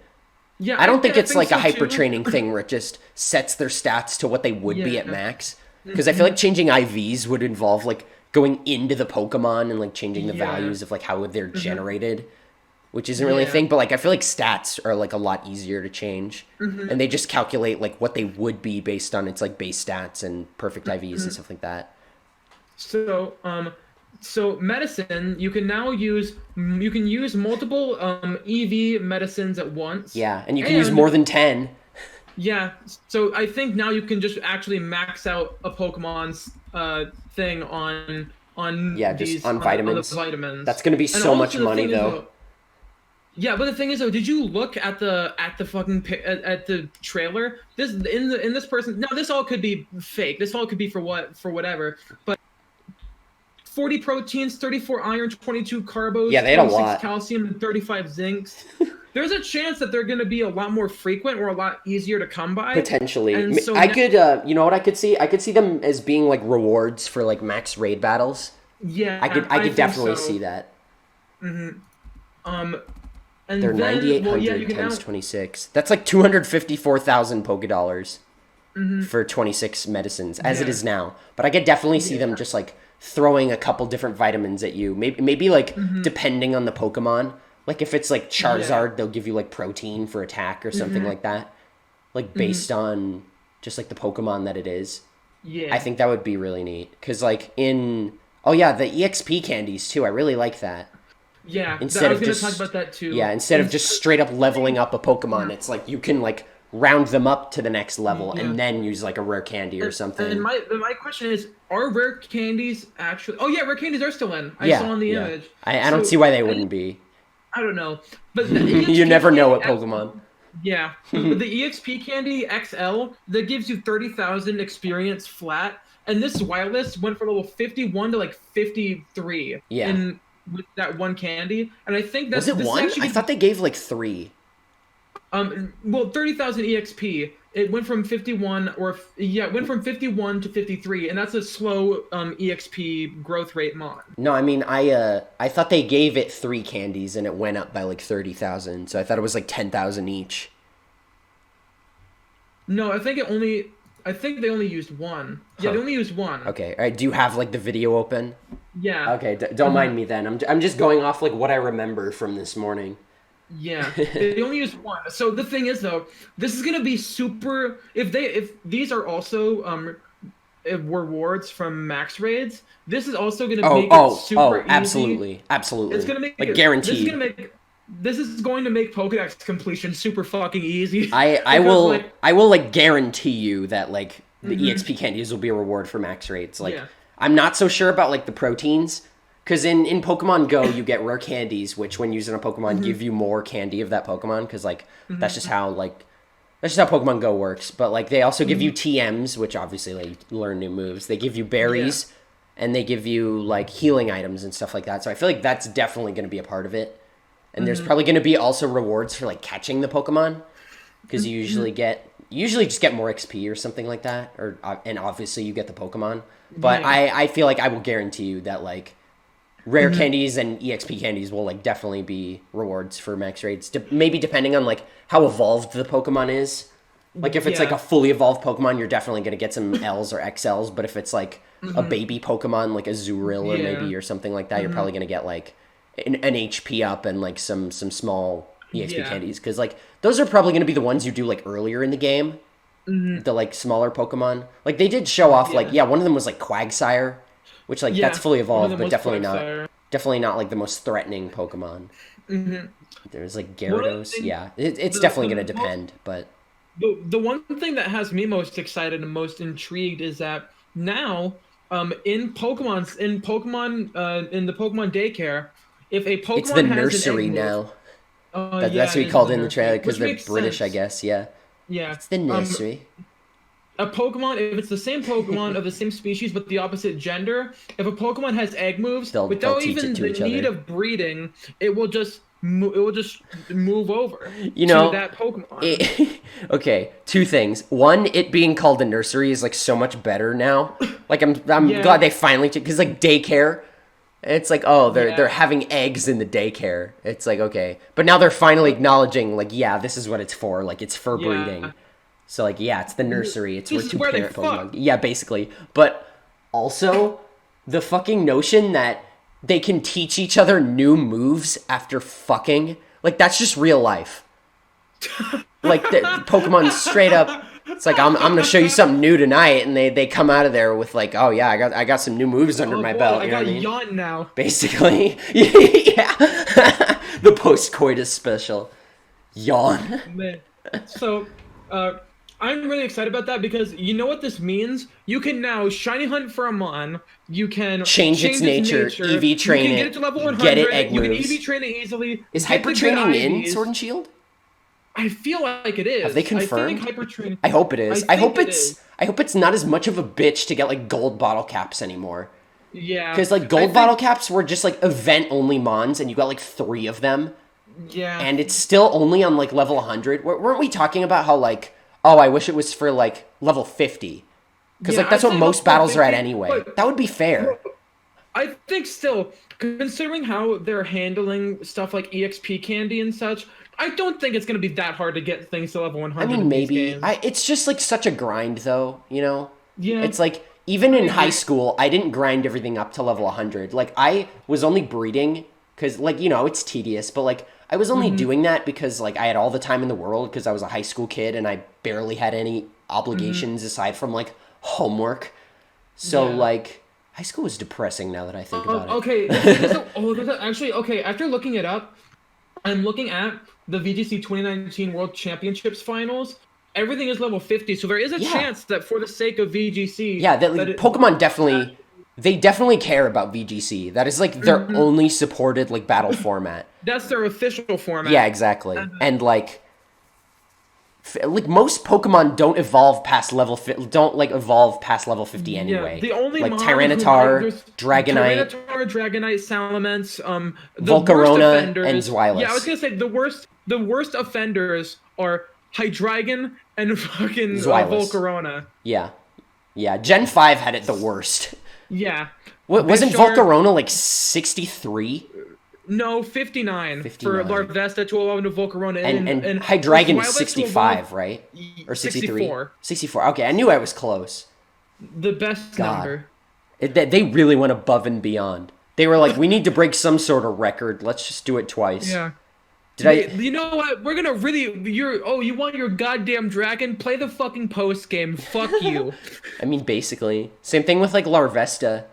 Yeah, I don't think it's like a hyper training thing where it just sets their stats to what they would be at max. Because I feel like changing IVs would involve, like, going into the Pokemon and, like, changing the values of, like, how they're generated. which isn't really a thing. But like I feel like stats are like a lot easier to change, and they just calculate like what they would be based on its like base stats and perfect IVs and stuff like that. So so medicine, you can now use multiple EV medicines at once. Yeah, and you can use more than 10. Yeah, so I think now you can just actually max out a Pokemon's thing on just on vitamins. On the vitamins. That's gonna be so much money though. Yeah, but the thing is though, did you look at the trailer? This in this person. Now this all could be fake. This all could be for whatever. But 40 proteins, 34 iron, 22 carbos, yeah, they had a lot. Calcium, and 35 zincs. There's a chance that they're going to be a lot more frequent or a lot easier to come by. Potentially. And so I could, you know what I could see? I could see them as being like rewards for like max raid battles. Yeah, I could definitely see that. And they're 9,800 times 26. That's like 254,000 Pokédollars for 26 medicines, as it is now. But I could definitely see them just like throwing a couple different vitamins at you. Maybe like depending on the Pokemon. Like if it's like Charizard, they'll give you like protein for attack or something like that. Like based on just like the Pokemon that it is. Yeah. I think that would be really neat. Because like the EXP candies too. I really like that. Yeah, I was going to talk about that too. Yeah, instead of just straight up leveling up a Pokemon, it's like you can like round them up to the next level and then use like a rare candy or something. And my question is, are rare candies actually... Oh yeah, rare candies are still in. I saw in the image. I don't see why they wouldn't be. I don't know. But you never know what Pokemon. Yeah. The EXP candy XL, that gives you 30,000 experience flat. And this wireless went from level 51 to like 53. Yeah. With that one candy. And I think that's... Was it one? I thought they gave like 3. Well, 30,000 EXP. It went from 51 to 53, and that's a slow EXP growth rate mod. No, I mean I thought they gave it 3 candies and it went up by like 30,000. So I thought it was like 10,000 each. No, I think they only used one. Yeah, they only used one. Okay. All right, do you have like the video open? Yeah. Okay, don't mind me then. I'm just going off like what I remember from this morning. Yeah, they only use one. So the thing is, though, this is gonna be super. If these are also rewards from max raids, this is also gonna make it super easy. Absolutely. It's gonna make it guaranteed. This is going to make Pokédex completion super fucking easy. I will like guarantee you that like the EXP candies will be a reward for max raids. Like I'm not so sure about like the proteins. Because in Pokemon Go, you get rare candies, which when using a Pokemon give you more candy of that Pokemon. Because like that's just how Pokemon Go works. But like they also give you TMs, which obviously like learn new moves. They give you berries, and they give you like healing items and stuff like that. So I feel like that's definitely going to be a part of it. And there's probably going to be also rewards for like catching the Pokemon, because you usually just get more XP or something like that. And obviously you get the Pokemon. But I feel like I will guarantee you that like rare candies and EXP candies will like definitely be rewards for max raids. Maybe depending on like how evolved the Pokemon is. Like if it's like a fully evolved Pokemon, you're definitely going to get some Ls or XLs. But if it's like a baby Pokemon, like a Zuril or maybe or something like that, you're probably going to get like an HP up and like some small EXP candies. Because like those are probably going to be the ones you do like earlier in the game. The like smaller Pokemon. Like they did show off like, one of them was like Quagsire. Which, like, that's fully evolved, but definitely not, like, the most threatening Pokemon. There's, like, Gyarados. It's definitely going to depend, but... The one thing that has me most excited and most intrigued is that now, in the Pokemon daycare, if a Pokemon it's the nursery now. That's what we called it in the trailer, because they're British, I guess, Yeah, it's the nursery. A Pokemon, if it's the same Pokemon of the same species but the opposite gender, if a Pokemon has egg moves, without even the need of breeding, it will just move over to that Pokemon. Okay, 2 things. One, it being called a nursery is like so much better now. Like I'm glad they finally because like daycare, it's like they're having eggs in the daycare. It's like okay, but now they're finally acknowledging like this is what it's for. Like it's for breeding. So, like, it's the nursery. It's where 2 parent Pokemon. Yeah, basically. But also, the fucking notion that they can teach each other new moves after fucking. Like, that's just real life. Like, the Pokemon straight up, it's like, I'm gonna show you something new tonight, and they come out of there with like, oh yeah, I got some new moves under my belt. I got yawn now. Basically. Yeah. The post-coitus special. Yawn. Man. So, I'm really excited about that because you know what this means? You can now shiny hunt for a Mon. You can change its nature, EV train you can it, get it to level 100. Get it egg moves. You can EV train it easily. Is hyper training in Sword and Shield? I feel like it is. Have they confirmed? I hope it is. I hope it's not as much of a bitch to get like gold bottle caps anymore. Yeah. Because like gold bottle caps were just like event only Mons, and you got like 3 of them. Yeah. And it's still only on like level 100. Weren't we talking about how like, oh, I wish it was for like level 50? Because like that's what most battles are at anyway. That would be fair. I think still, considering how they're handling stuff like EXP candy and such, I don't think it's going to be that hard to get things to level 100. I mean, maybe. It's just like such a grind though, you know? Yeah. It's like, even in high school, I didn't grind everything up to level 100. Like, I was only breeding because, like, you know, it's tedious, but like, I was only doing that because, like, I had all the time in the world because I was a high school kid and I barely had any obligations aside from, like, homework. So, like, high school was depressing now that I think about it. Okay. Actually, okay, after looking it up, I'm looking at the VGC 2019 World Championships Finals. Everything is level 50, so there is a chance that for the sake of VGC... Yeah, Pokemon definitely... They definitely care about VGC. That is, like, their only supported, like, battle format. That's their official format. Yeah, exactly. And, like most Pokemon don't evolve past level 50 anyway. Yeah, the only like Tyranitar, Dragonite, Salamence, Volcarona, and Zweilous. Yeah, I was gonna say the worst offenders are Hydreigon and fucking Volcarona. Yeah. Gen 5 had it the worst. Yeah. Wasn't Volcarona like 63? No, 59 for Larvesta, 211 to Volcarona, and Hydreigon is 65, right? Or 63? 64. Okay, I knew I was close. The best number. They really went above and beyond. They were like, we need to break some sort of record. Let's just do it twice. Yeah. You know what? We're gonna really... you want your goddamn dragon? Play the fucking post game. Fuck you. I mean, basically. Same thing with, like, Larvesta.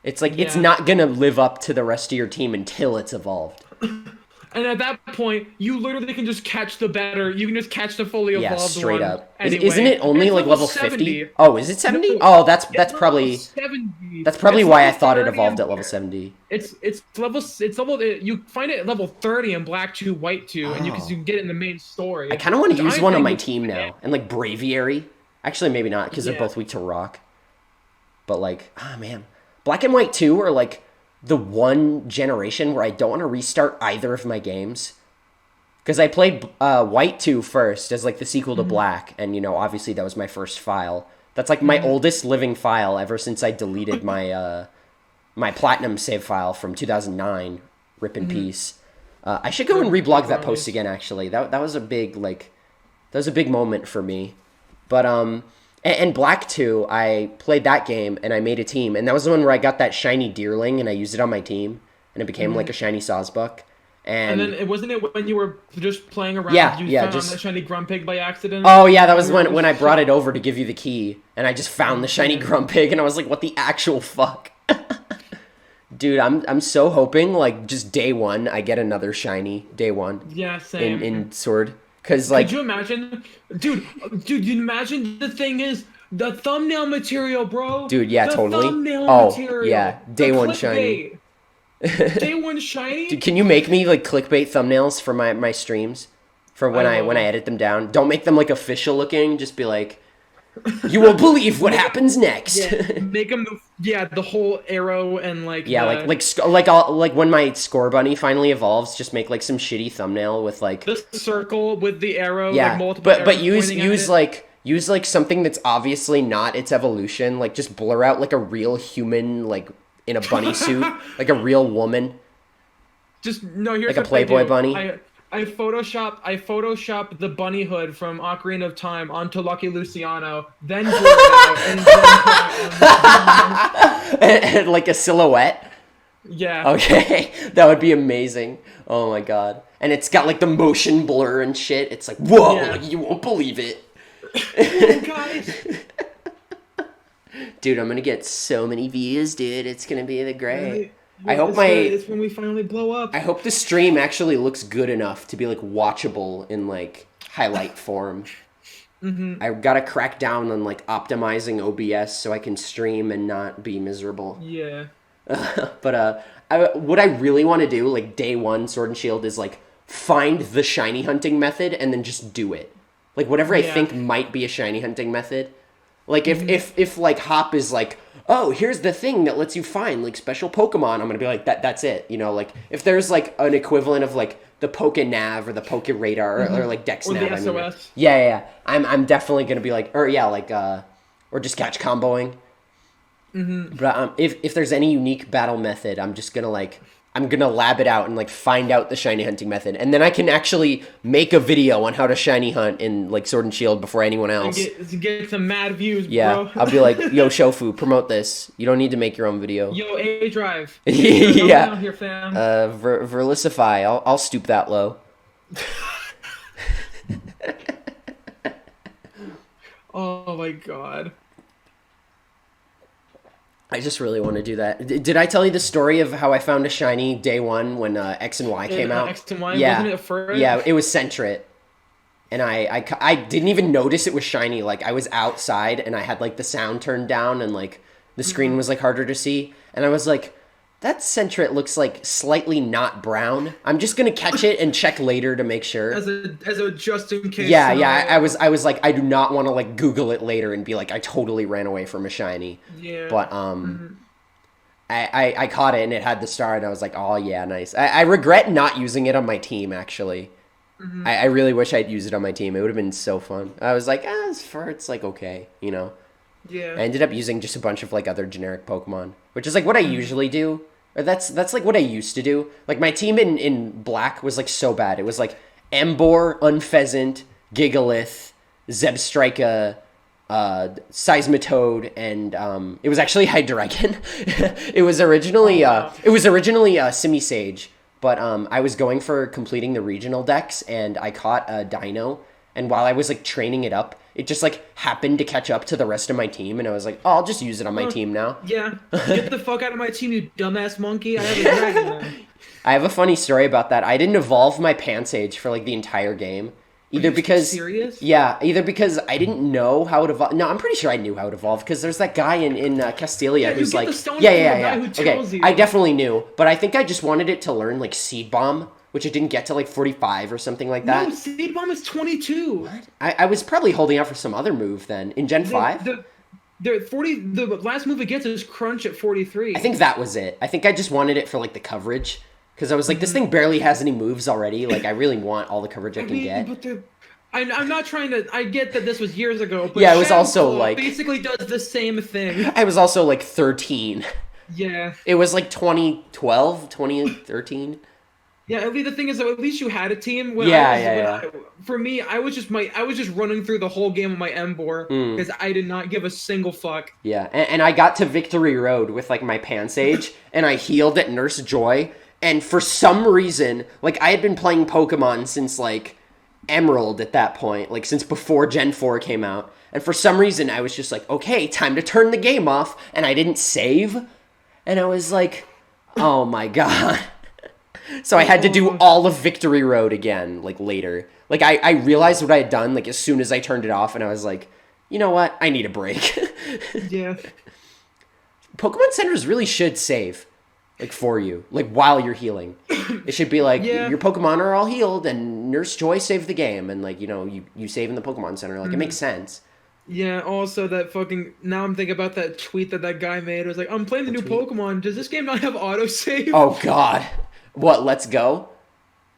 It's like, it's not gonna live up to the rest of your team until it's evolved. And at that point, you literally can just catch the better. You can just catch the fully evolved one. Yeah, straight up. Anyway. Isn't it only like level 50? Oh, is it 70? No, oh, that's probably 70. That's probably why I thought it evolved at level 70. It's level. You find it at level 30 in Black 2, White 2, and you can get it in the main story. I kind of want to use one on my team now, and like Braviary. Actually, maybe not because they're both weak to rock. But like, man, Black and White 2 are like the one generation where I don't want to restart either of my games. Because I played White 2 first as like the sequel to Black, and you know, obviously that was my first file. That's like my oldest living file ever since I deleted my my Platinum save file from 2009. Rip in peace. I should go and reblog that post again. Actually, that was a big moment for me. But and Black 2, I played that game and I made a team, and that was the one where I got that shiny Deerling and I used it on my team, and it became like a shiny Sawsbuck. And then wasn't it when you were just playing around? You found the shiny Grumpig by accident. Oh yeah, that was when I brought it over to give you the key, and I just found the shiny Grumpig, and I was like, "What the actual fuck?" Dude, I'm so hoping like just day one I get another shiny day one. Yeah, same. In Sword, because like. Could you imagine, dude? You imagine the thing is the thumbnail material, bro. Dude, yeah, totally. Thumbnail material. Yeah, day one shiny. Day one shiny. Dude, can you make me like clickbait thumbnails for my streams, for when I edit them down? Don't make them like official looking. Just be like, you won't believe what happens next. Yeah, make them the whole arrow and like like when my Score Bunny finally evolves, just make like some shitty thumbnail with like the circle with the arrow. Yeah, like, multiple but use like something that's obviously not its evolution. Like just blur out like a real human like in a bunny suit, like a real woman. Just no, here's like a Playboy bunny. I Photoshop the bunny hood from Ocarina of Time onto Lucky Luciano, then blur it out, and then and like a silhouette. Yeah. Okay, that would be amazing. Oh my god. And it's got like the motion blur and shit. It's like, whoa, Yeah. like, you won't believe it. Oh, guys. Dude, I'm gonna get so many views, dude. It's gonna be the great. Yeah, I hope it's when we finally blow up. I hope the stream actually looks good enough to be like watchable in like highlight form. I gotta crack down on like optimizing OBS so I can stream and not be miserable. Yeah. But what I really want to do, like day one, Sword and Shield, is like find the shiny hunting method and then just do it. Like whatever I think might be a shiny hunting method. Like if like Hop is like, oh, here's the thing that lets you find like special Pokemon, I'm gonna be like that's it. You know, like if there's like an equivalent of like the Pokenav or the Pokeradar or like DexNav, or the SOS. Yeah. I'm definitely gonna be like, or just catch comboing. But if there's any unique battle method, I'm just gonna like I'm gonna lab it out and like find out the shiny hunting method, and then I can actually make a video on how to shiny hunt in like Sword and Shield before anyone else. Get some mad views, bro. I'll be like, yo, Shofu, promote this. You don't need to make your own video. Yo, A Drive. Yeah. Here, fam. Verlicify. I'll stoop that low. Oh my god. I just really want to do that. Did I tell you the story of how I found a shiny day one when X and Y came out? X and Y? Yeah. Wasn't it first? Yeah, it was Sentret. And I didn't even notice it was shiny. Like, I was outside and I had, like, the sound turned down and, like, the screen was, like, harder to see. And I was like, that Sentret looks, like, slightly not brown. I'm just going to catch it and check later to make sure. As a just in case. Yeah. I was like, I do not want to, like, Google it later and be like, I totally ran away from a shiny. Yeah. But, I caught it and it had the star and I was like, oh, yeah, nice. I regret not using it on my team, actually. I really wish I'd used it on my team. It would have been so fun. I was like, it's like okay, you know? Yeah. I ended up using just a bunch of like other generic Pokemon, which is like what I usually do. Or that's like what I used to do. Like my team in Black was like so bad. It was like Emboar, Unpheasant, Gigalith, Zebstrika, Seismitoad, and it was actually Hydreigon. It was originally Simisage. But I was going for completing the regional decks, and I caught a Dino. And while I was like training it up, it just like happened to catch up to the rest of my team, and I was like, "Oh, I'll just use it on my team now." Yeah, get the fuck out of my team, you dumbass monkey! I have a dragon now. I have a funny story about that. I didn't evolve my Pansage for like the entire game. Either because serious? Yeah, either because I didn't know how it evolved. No, I'm pretty sure I knew how it evolved because there's that guy in Castelia who's like, yeah. Okay, I definitely knew, but I think I just wanted it to learn like Seed Bomb, which it didn't get to like 45 or something like that. No, Seed Bomb is 22. What? I was probably holding out for some other move then in Gen 5. The last move it gets is Crunch at 43. I think that was it. I think I just wanted it for like the coverage. Because I was like, this thing barely has any moves already. Like, I really want all the coverage I can get. But I'm not trying to... I get that this was years ago, but yeah, it was also like... basically does the same thing. I was also like 13. Yeah. It was like 2012, 2013. Yeah, I mean, the thing is, though, at least you had a team. For me, I was just running through the whole game with my Emboar because I did not give a single fuck. Yeah, and I got to Victory Road with like my Pansage, and I healed at Nurse Joy. And for some reason, like, I had been playing Pokemon since, like, Emerald at that point. Like, since before Gen 4 came out. And for some reason, I was just like, okay, time to turn the game off. And I didn't save. And I was like, oh my god. So I had to do all of Victory Road again, like, later. Like, I realized what I had done, like, as soon as I turned it off. And I was like, you know what? I need a break. Yeah. Pokemon Centers really should save. Like, for you. Like, while you're healing. It should be like, your Pokemon are all healed, and Nurse Joy saved the game. And, like, you know, you save in the Pokemon Center. Like, it makes sense. Yeah, also that fucking... Now I'm thinking about that tweet that guy made. It was like, I'm playing the new Pokemon. Does this game not have autosave? Oh, God. What, Let's Go?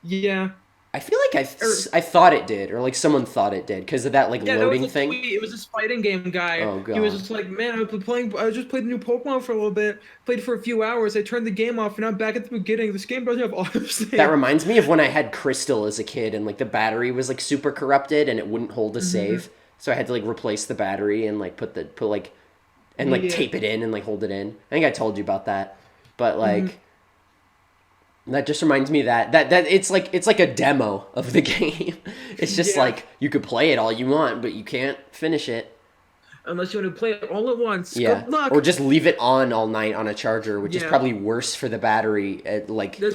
Yeah. I feel like I thought it did, or like someone thought it did, because of that like loading thing. It was this fighting game guy. Oh god. He was just like, man, I just played the new Pokemon for a little bit, played for a few hours, I turned the game off, and I'm back at the beginning. This game doesn't have autosave. That reminds me of when I had Crystal as a kid, and like the battery was like super corrupted, and it wouldn't hold a save, so I had to like replace the battery and like tape it in and like hold it in. I think I told you about that, but like. That just reminds me that it's like a demo of the game. It's just like you could play it all you want, but you can't finish it. Unless you want to play it all at once. Yeah. Good luck. Or just leave it on all night on a charger, which is probably worse for the battery like in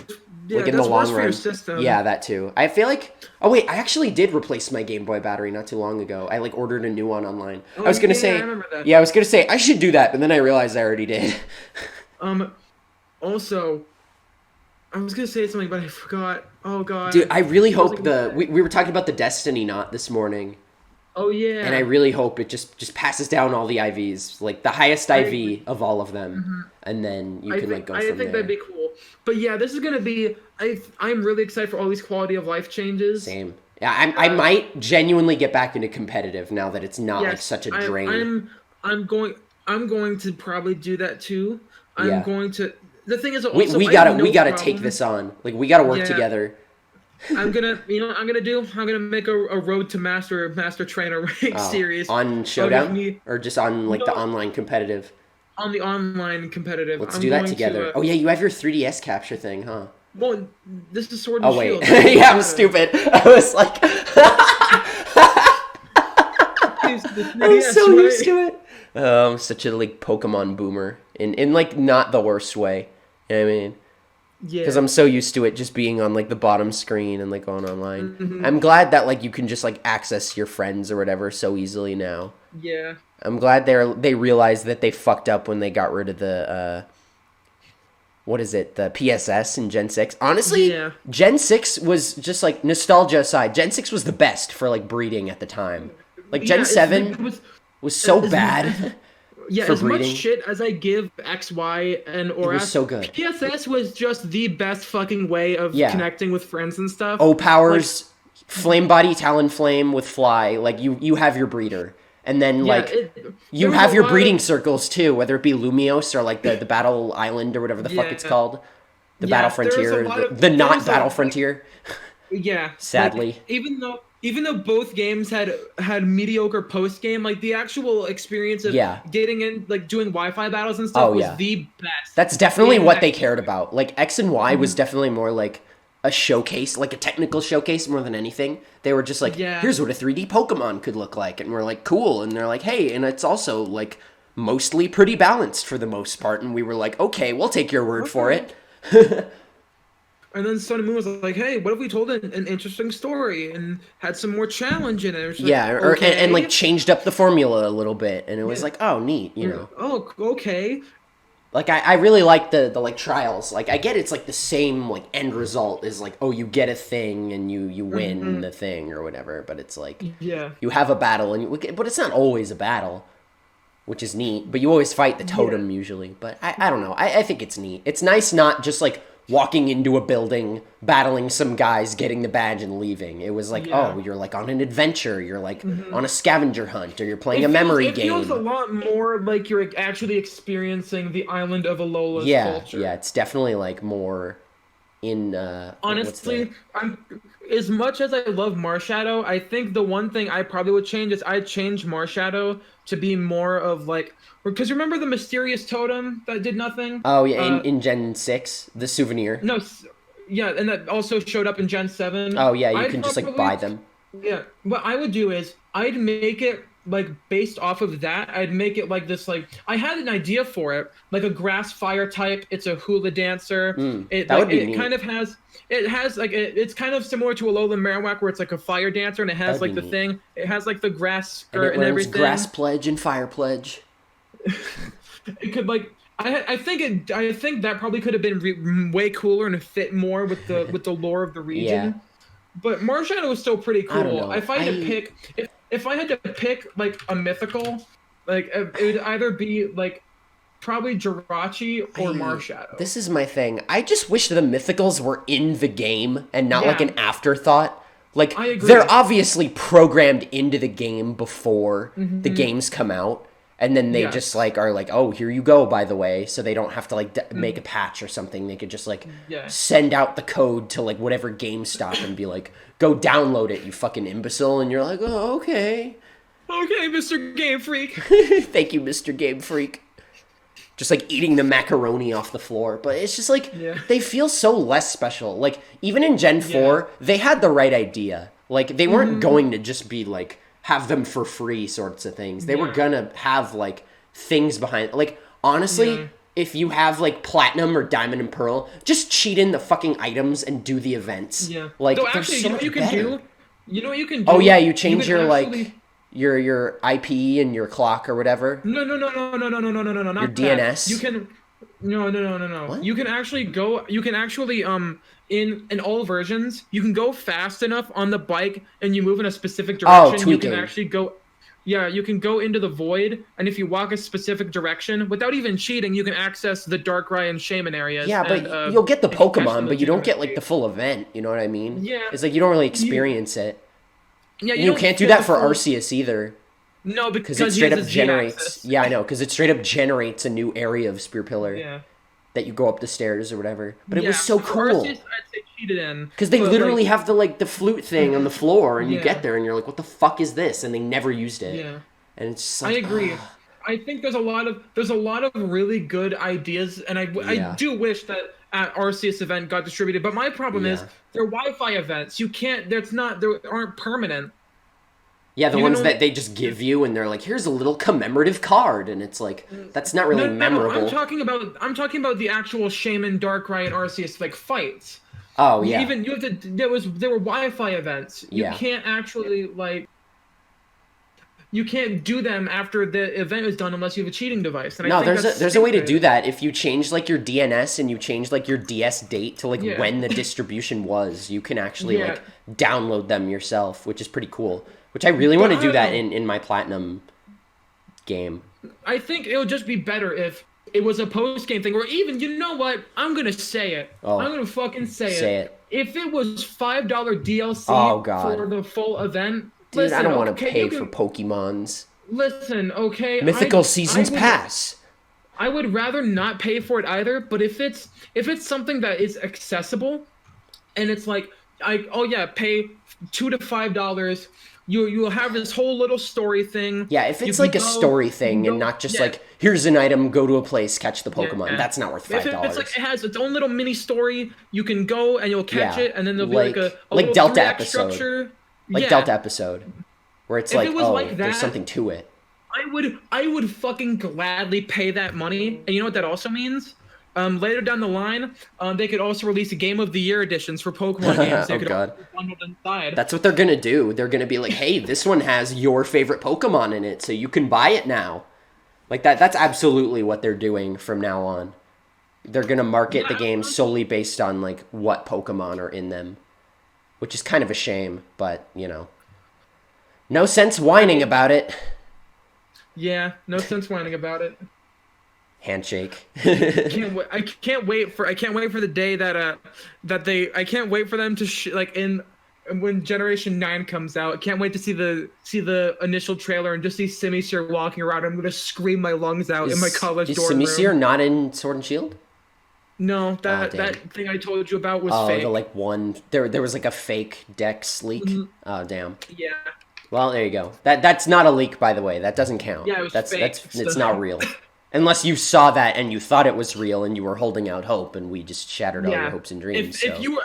the long run. Yeah, that too. I feel like I actually did replace my Game Boy battery not too long ago. I like ordered a new one online. I was going to say I remember that. Yeah, I was going to say I should do that, but then I realized I already did. Also, I was going to say something but I forgot. Oh god. Dude, I really hope we were talking about the Destiny knot this morning. Oh yeah. And I really hope it just passes down all the IVs, like the highest IV of all of them, and then you can go from there. I think that'd be cool. But yeah, this is gonna be. I'm really excited for all these quality of life changes. Same. Yeah, I might genuinely get back into competitive now that it's not like such a drain. I'm going to probably do that too. I'm going to. The thing is, also, we gotta take this on. Like we gotta work together. I'm gonna make a Road to Master Trainer rank series on Showdown or just on the online competitive. On the online competitive. Let's do that together. Oh yeah, you have your 3DS capture thing, huh? Well, this is Sword and Shield. Oh wait, yeah, I'm stupid. I was like, I'm so used to it. I'm such a Pokemon boomer in not the worst way. You know what I mean? Yeah. Because I'm so used to it just being on the bottom screen and going online. Mm-hmm. I'm glad that you can just access your friends or whatever so easily now. Yeah. I'm glad they realized that they fucked up when they got rid of the what is it? The PSS in Gen 6. Honestly, Gen 6 was just nostalgia aside, Gen 6 was the best for breeding at the time. Gen 7 was so bad. Yeah, as breeding. Much shit as I give X, Y, and Aura, it was so good. PSS was just the best fucking way of connecting with friends and stuff. O-Powers, Flame Body, Talonflame with Fly, you have your breeder. And then, you have your breeding circles, too, whether it be Lumios or, the Battle Island or whatever the fuck it's called. The Battle Frontier. The not Battle Frontier. Yeah. Sadly. Even though both games had mediocre post game, the actual experience of getting in, doing Wi-Fi battles and stuff was the best. That's definitely what they cared about. X and Y was definitely more a showcase, a technical showcase more than anything. They were just here's what a 3D Pokemon could look like, and we're cool, and they're hey, and it's also mostly pretty balanced for the most part, and we were okay, we'll take your word for it. And then Sun and Moon was hey, what if we told an interesting story and had some more challenge in it? And changed up the formula a little bit, and it was oh, neat, you know. Oh, okay. I really like the trials. I get it's the same end result is oh, you get a thing and you win the thing or whatever, but it's you have a battle but it's not always a battle, which is neat. But you always fight the totem usually. But I don't know. I think it's neat. It's nice not just walking into a building, battling some guys, getting the badge, and leaving. It was oh, you're on an adventure. You're on a scavenger hunt, or you're playing a memory game. It feels a lot more like you're actually experiencing the island of Alola's culture. Yeah, it's definitely more in. Honestly, as much as I love Marshadow, I think the one thing I probably would change is I'd change Marshadow to be more of because remember the mysterious totem that did nothing? Oh yeah, in Gen 6, the souvenir. No, yeah, and that also showed up in Gen 7. Oh yeah, you can just buy them. Yeah, what I would do is I'd make it based off of that. I'd make it this I had an idea for it, a grass fire type. It's a hula dancer. That would be neat. It's kind of similar to Alolan Marowak where it's a fire dancer and it has the neat thing. It has the grass skirt and everything. Grass pledge and fire pledge. It could I think that probably could have been way cooler and fit more with the lore of the region. Yeah. But Marshadow was still pretty cool. If I had to pick a mythical, it would either be probably Jirachi or Marshadow. This is my thing. I just wish the mythicals were in the game and not an afterthought. I agree. They're obviously programmed into the game before the games come out. And then they just are oh, here you go, by the way, so they don't have to make a patch or something. They could just send out the code to whatever GameStop and be go download it, you fucking imbecile. And you're oh, okay. Okay, Mr. Game Freak. Thank you, Mr. Game Freak. just like eating the macaroni off the floor. But it's just like they feel so less special. Like even in Gen 4, they had the right idea. Like they weren't going to just be like have them for free sorts of things. They were gonna have like things behind. Like honestly, if you have like platinum or diamond and pearl, just cheat in the fucking items and do the events. Yeah. Like so actually, you know what you can do? You know what you can do? Oh yeah, you change your like your IP and your clock or whatever. No, not your DNS. That. You can no. What? You can actually go. You can actually in all versions, you can go fast enough on the bike and you move in a specific direction. Oh, you can actually go. Yeah, you can go into the void, and if you walk a specific direction without even cheating, you can access the Darkrai and Shaman areas. Yeah, but you'll get the Pokemon, but you don't get like the full event. You know what I mean? Yeah. It's like you don't really experience it. Yeah, you can't do that for Arceus either. No, because it straight up generates. Yeah, I know, because it straight up generates a new area of Spear Pillar. Yeah. That you go up the stairs or whatever. But it was so cool. Arceus, I'd say cheated in. Because they literally have the flute thing on the floor, and you get there and you're like, what the fuck is this? And they never used it. Yeah. And it's just like, I agree. I think there's a lot of really good ideas, and I do wish that Arceus event got distributed. But my problem is they're Wi-Fi events. You can't. They aren't permanent. Yeah, the ones that they just give you, and they're like, "Here's a little commemorative card," and it's like that's not really memorable. I'm talking about the actual Shaman, Darkrai, and Arceus like fights. Oh yeah. Even you have to. There were Wi-Fi events. You can't actually like. You can't do them after the event is done unless you have a cheating device. And there's a way to do that. If you change like your DNS and you change like your DS date to like when the distribution was, you can actually like download them yourself, which is pretty cool. Which I really want to do that in my Platinum game. I think it would just be better if it was a post-game thing, or even, you know what? I'm going to say it. I'm going to fucking say it. If it was $5 DLC for the full event... Dude, listen, I don't want to pay for Pokemons. Listen, okay? Mythical Seasons Pass. I would rather not pay for it either, but if it's something that is accessible, and it's like, pay $2 to $5... You'll have this whole little story thing. Yeah, if it's like a story thing and not just like, here's an item, go to a place, catch the Pokemon, that's not worth $5. If it's like it has its own little mini story, you can go and you'll catch it, and then there'll be like a like little Delta episode. Structure. Like Delta episode, where it's like, there's something to it. I would fucking gladly pay that money. And you know what that also means? Later down the line, they could also release a Game of the Year editions for Pokemon games. They could also bundle inside. That's what they're gonna do. They're gonna be like, hey, this one has your favorite Pokemon in it, so you can buy it now. Like that. That's absolutely what they're doing from now on. They're gonna market the game solely based on like what Pokemon are in them. Which is kind of a shame, but, you know. No sense whining about it. Yeah, no sense whining about it. Handshake. I can't wait for the day that I can't wait for them to when Generation 9 comes out. I can't wait to see the initial trailer and just see Simisear walking around. I'm going to scream my lungs out in my college dorm room. Is Simisear not in Sword and Shield? No, that thing I told you about was fake. Oh, the like one there was like a fake Dex leak. Mm-hmm. Oh, damn. Yeah. Well, there you go. That's not a leak, by the way. That doesn't count. Yeah, it was fake. It's not real. Unless you saw that and you thought it was real and you were holding out hope and we just shattered all your hopes and dreams. If you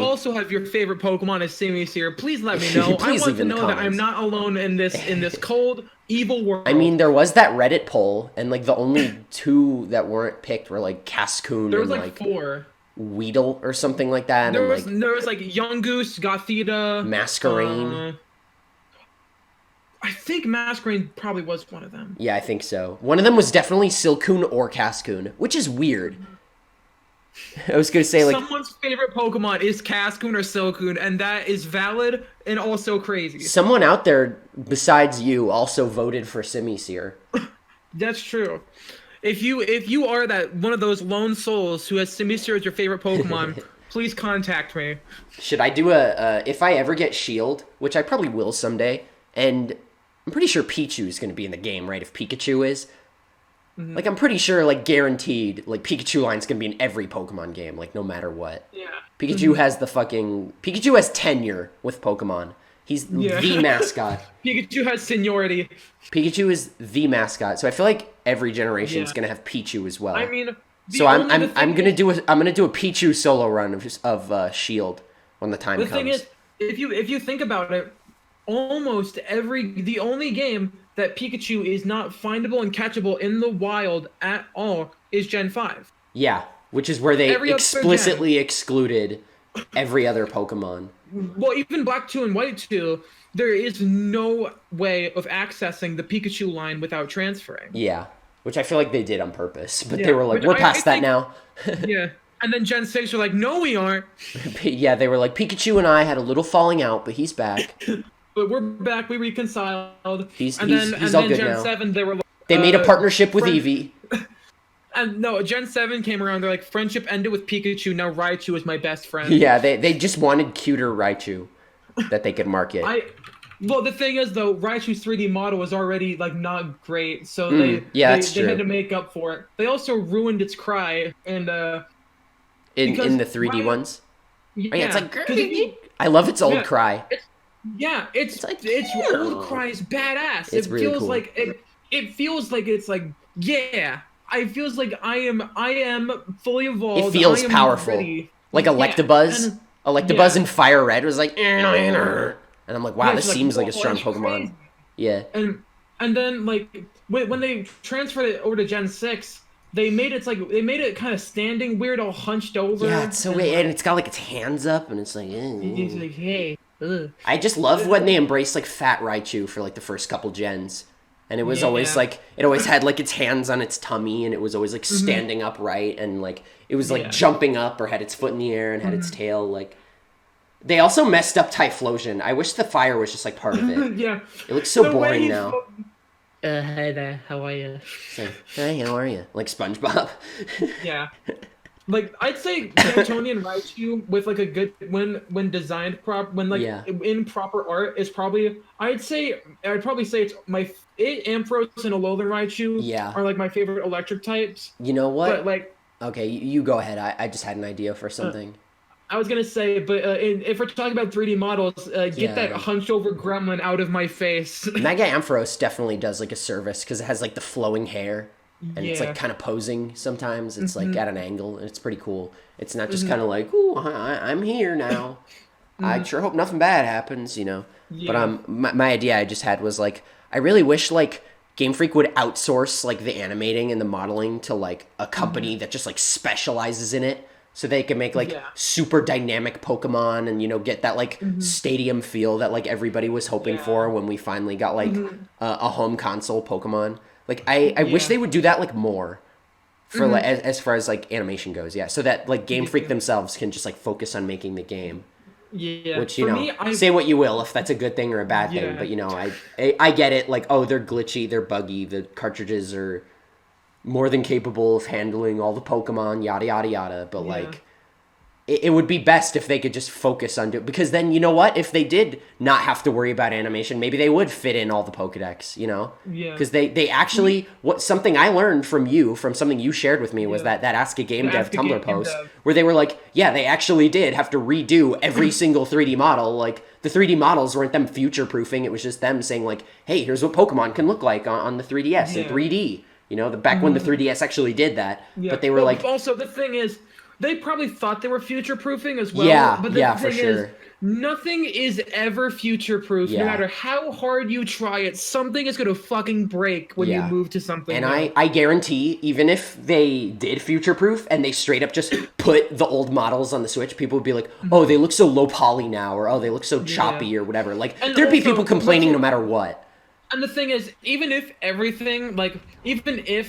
also have your favorite Pokemon as Simisear, please let me know. I want to know that I'm not alone in this cold, evil world. I mean, there was that Reddit poll, and like the only two that weren't picked were like Cascoon and like 4. Weedle or something like that. There was like Yungoos, Gothita, Masquerain. I think Masquerain probably was one of them. Yeah, I think so. One of them was definitely Silcoon or Cascoon, which is weird. I was going to say, like... Someone's favorite Pokemon is Cascoon or Silcoon, and that is valid and also crazy. Someone out there, besides you, also voted for Simisear. That's true. If you are that one of those lone souls who has Simisear as your favorite Pokemon, please contact me. Should I do if I ever get Shield, which I probably will someday, and... I'm pretty sure Pichu is going to be in the game, right? If Pikachu is. Mm-hmm. Like, I'm pretty sure, like, guaranteed, like, Pikachu line's going to be in every Pokemon game, like, no matter what. Yeah. Pikachu has the fucking... Pikachu has tenure with Pokemon. He's the mascot. Pikachu has seniority. Pikachu is the mascot. So I feel like every generation is gonna have Pichu as well. I mean, so I'm gonna do a Pichu solo run of Shield when the time comes. The thing is, if you think about it, the only game that Pikachu is not findable and catchable in the wild at all is Gen 5. Yeah, which is where they explicitly excluded every other Pokemon. Well, even Black 2 and White 2, there is no way of accessing the Pikachu line without transferring. Yeah, which I feel like they did on purpose, but they were like, we're past that now. Yeah. And then Gen 6 were like, no, we aren't. Yeah, they were like, Pikachu and I had a little falling out, but he's back. But we're back. We reconciled. He's all good Gen now. 7, they were like, they made a partnership with Eevee. And no, Gen 7 came around. They're like, friendship ended with Pikachu. Now Raichu is my best friend. Yeah, they just wanted cuter Raichu that they could market. Well, the thing is, though, Raichu's 3D model was already like not great, so they had to make up for it. They also ruined its cry and in the 3D ones. Yeah, it's like I love its old cry. It's old cry is badass. It's really feels cool. like it feels like it's like it feels like I am fully evolved. It feels powerful. Ready. Like Electabuzz. Electabuzz in Fire Red was like and I'm like, wow, this seems like a strong Pokemon. Crazy. Yeah. And then like when they transferred it over to Gen 6, they made it kind of standing weird, all hunched over. Yeah, it's so weird, and it's got like its hands up, and it's like. It's like, hey. Ugh. I just love when they embraced like Fat Raichu for like the first couple gens, and it was always like it always had like its hands on its tummy, and it was always like standing upright, and like it was like jumping up or had its foot in the air and had its tail like. They also messed up Typhlosion. I wish the fire was just like part of it. Yeah. It looks so boring now. Hi there, how are you? Like, hey, how are you? Like SpongeBob. Yeah. Like I'd say Kantonian Raichu with like a good when designed in proper art is probably I'd probably say it's Ampharos and Alolan Raichu are like my favorite electric types. You know what? But like okay, you go ahead. I just had an idea for something. I was gonna say, but if we're talking about 3D models, get that hunched over gremlin out of my face. Mega Ampharos definitely does like a service because it has like the flowing hair and it's like kind of posing sometimes. It's like at an angle and it's pretty cool. It's not just kind of like, ooh, I'm here now. I sure hope nothing bad happens, you know. Yeah. But my idea I just had was like, I really wish like Game Freak would outsource like the animating and the modeling to like a company that just like specializes in it. So they can make like super dynamic Pokemon and, you know, get that like stadium feel that like everybody was hoping for when we finally got like a home console Pokemon. Like I wish they would do that like more for like as far as like animation goes. Yeah. So that like Game Freak themselves can just like focus on making the game. Yeah. Which, you know, say what you will if that's a good thing or a bad thing. But, you know, I get it. Like, oh, they're glitchy. They're buggy. The cartridges are more than capable of handling all the Pokemon, yada, yada, yada. But, like, it would be best if they could just focus on it. Because then, you know what? If they did not have to worry about animation, maybe they would fit in all the Pokedex, you know? Yeah. Because they actually, something I learned from something you shared with me was that Ask a Game Dev Tumblr post, where they were like, yeah, they actually did have to redo every single 3D model. Like, the 3D models weren't them future-proofing. It was just them saying, like, hey, here's what Pokemon can look like on the 3DS in 3D. You know, back when the 3DS actually did that. Yeah. But they were like... Also, the thing is, they probably thought they were future-proofing as well. Yeah, but the thing is, nothing is ever future-proof. No matter how hard you try it, something is going to fucking break when you move to something And new. I guarantee, even if they did future-proof and they straight up just put the old models on the Switch, people would be like, oh, they look so low-poly now, or oh, they look so choppy, or whatever. Like, there'd be people complaining no matter what. And the thing is, even if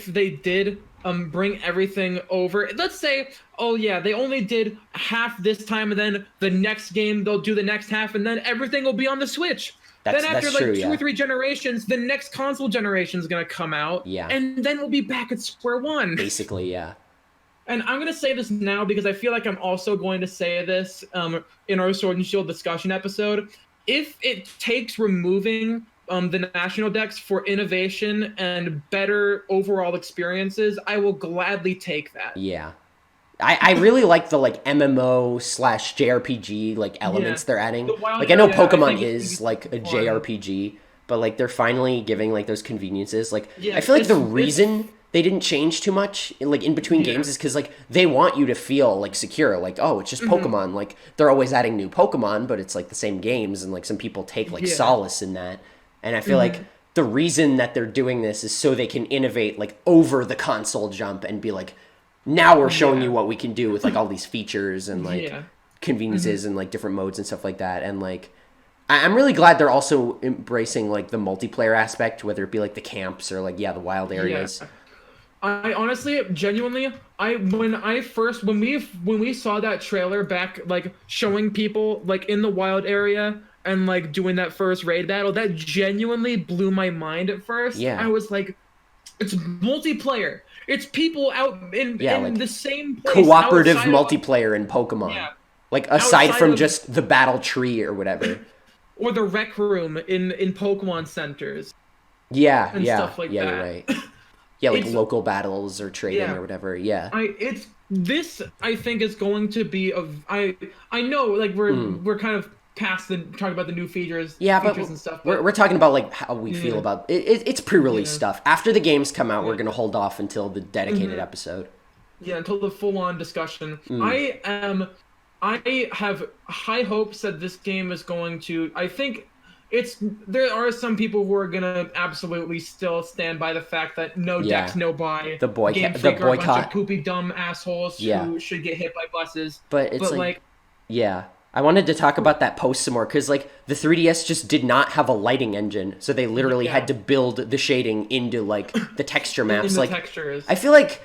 they did bring everything over, let's say, oh yeah, they only did half this time, and then the next game they'll do the next half, and then everything will be on the Switch. Then after like 2 or 3 generations, the next console generation is gonna come out, and then we'll be back at square one. Basically, yeah. And I'm gonna say this now because I feel like I'm also going to say this in our Sword and Shield discussion episode. If it takes removing the national decks for innovation and better overall experiences, I will gladly take that. Yeah. I really like the like MMO / JRPG like elements they're adding. Like I know Pokemon is like a JRPG, but like they're finally giving like those conveniences. Like I feel like the reason they didn't change too much like in between games is because like they want you to feel like secure, like, oh, it's just Pokemon. Like they're always adding new Pokemon, but it's like the same games, and like some people take like solace in that. And I feel like the reason that they're doing this is so they can innovate like over the console jump and be like, now we're showing you what we can do with like all these features and like conveniences and like different modes and stuff like that. And like I'm really glad they're also embracing like the multiplayer aspect, whether it be like the camps or like the wild areas. I honestly, genuinely, when we saw that trailer back, like showing people like in the wild area and like doing that first raid battle, that genuinely blew my mind at first. Yeah. I was like, it's multiplayer. It's people out in like the same place. Cooperative multiplayer in Pokemon. Yeah. Like aside from just the battle tree or whatever. Or the rec room in Pokemon centers. Yeah, and stuff like that. You're right. Yeah, like local battles or trading or whatever. Yeah. This I think is going to be I know like we're kind of past talking about the new features and stuff. But we're talking about like how we feel about it's pre-release stuff. After the games come out, we're gonna hold off until the dedicated episode. Yeah, until the full-on discussion. I have high hopes that this game is going to. I think there are some people who are gonna absolutely still stand by the fact that no dex, no buy. The boycott. Game Freak are a bunch of poopy dumb assholes who should get hit by buses. But it's like I wanted to talk about that post some more because like the 3DS just did not have a lighting engine, so they literally had to build the shading into like the texture maps. Like textures. I feel like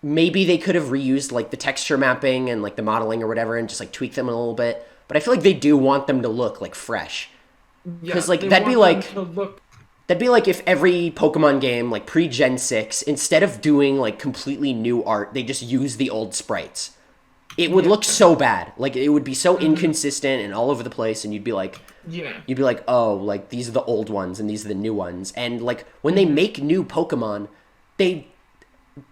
maybe they could have reused like the texture mapping and like the modeling or whatever and just like tweak them a little bit. But I feel like they do want them to look like fresh. Because like that'd be like if every Pokemon game like pre-Gen 6, instead of doing like completely new art, they just use the old sprites. It would look so bad. Like it would be so inconsistent and all over the place, and you'd be like, oh, like these are the old ones and these are the new ones. And like when they make new Pokemon, they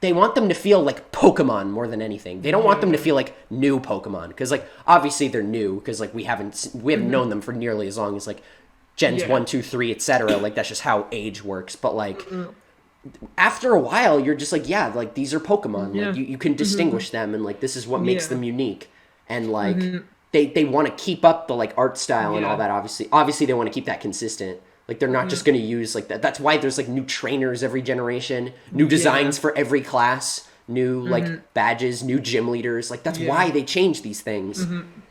want them to feel like Pokemon more than anything. They don't want them to feel like new Pokemon, because like obviously they're new because like we haven't known them for nearly as long as like Gens 1, 2, 3, etc. Like that's just how age works. But like after a while, you're just like, like these are Pokemon. Like you can distinguish them, and like this is what makes them unique. And like they want to keep up the like art style and all that. Obviously they want to keep that consistent. Like they're not just going to use like that. That's why there's like new trainers every generation, new designs for every class, new like badges, new gym leaders. Like that's why they change these things.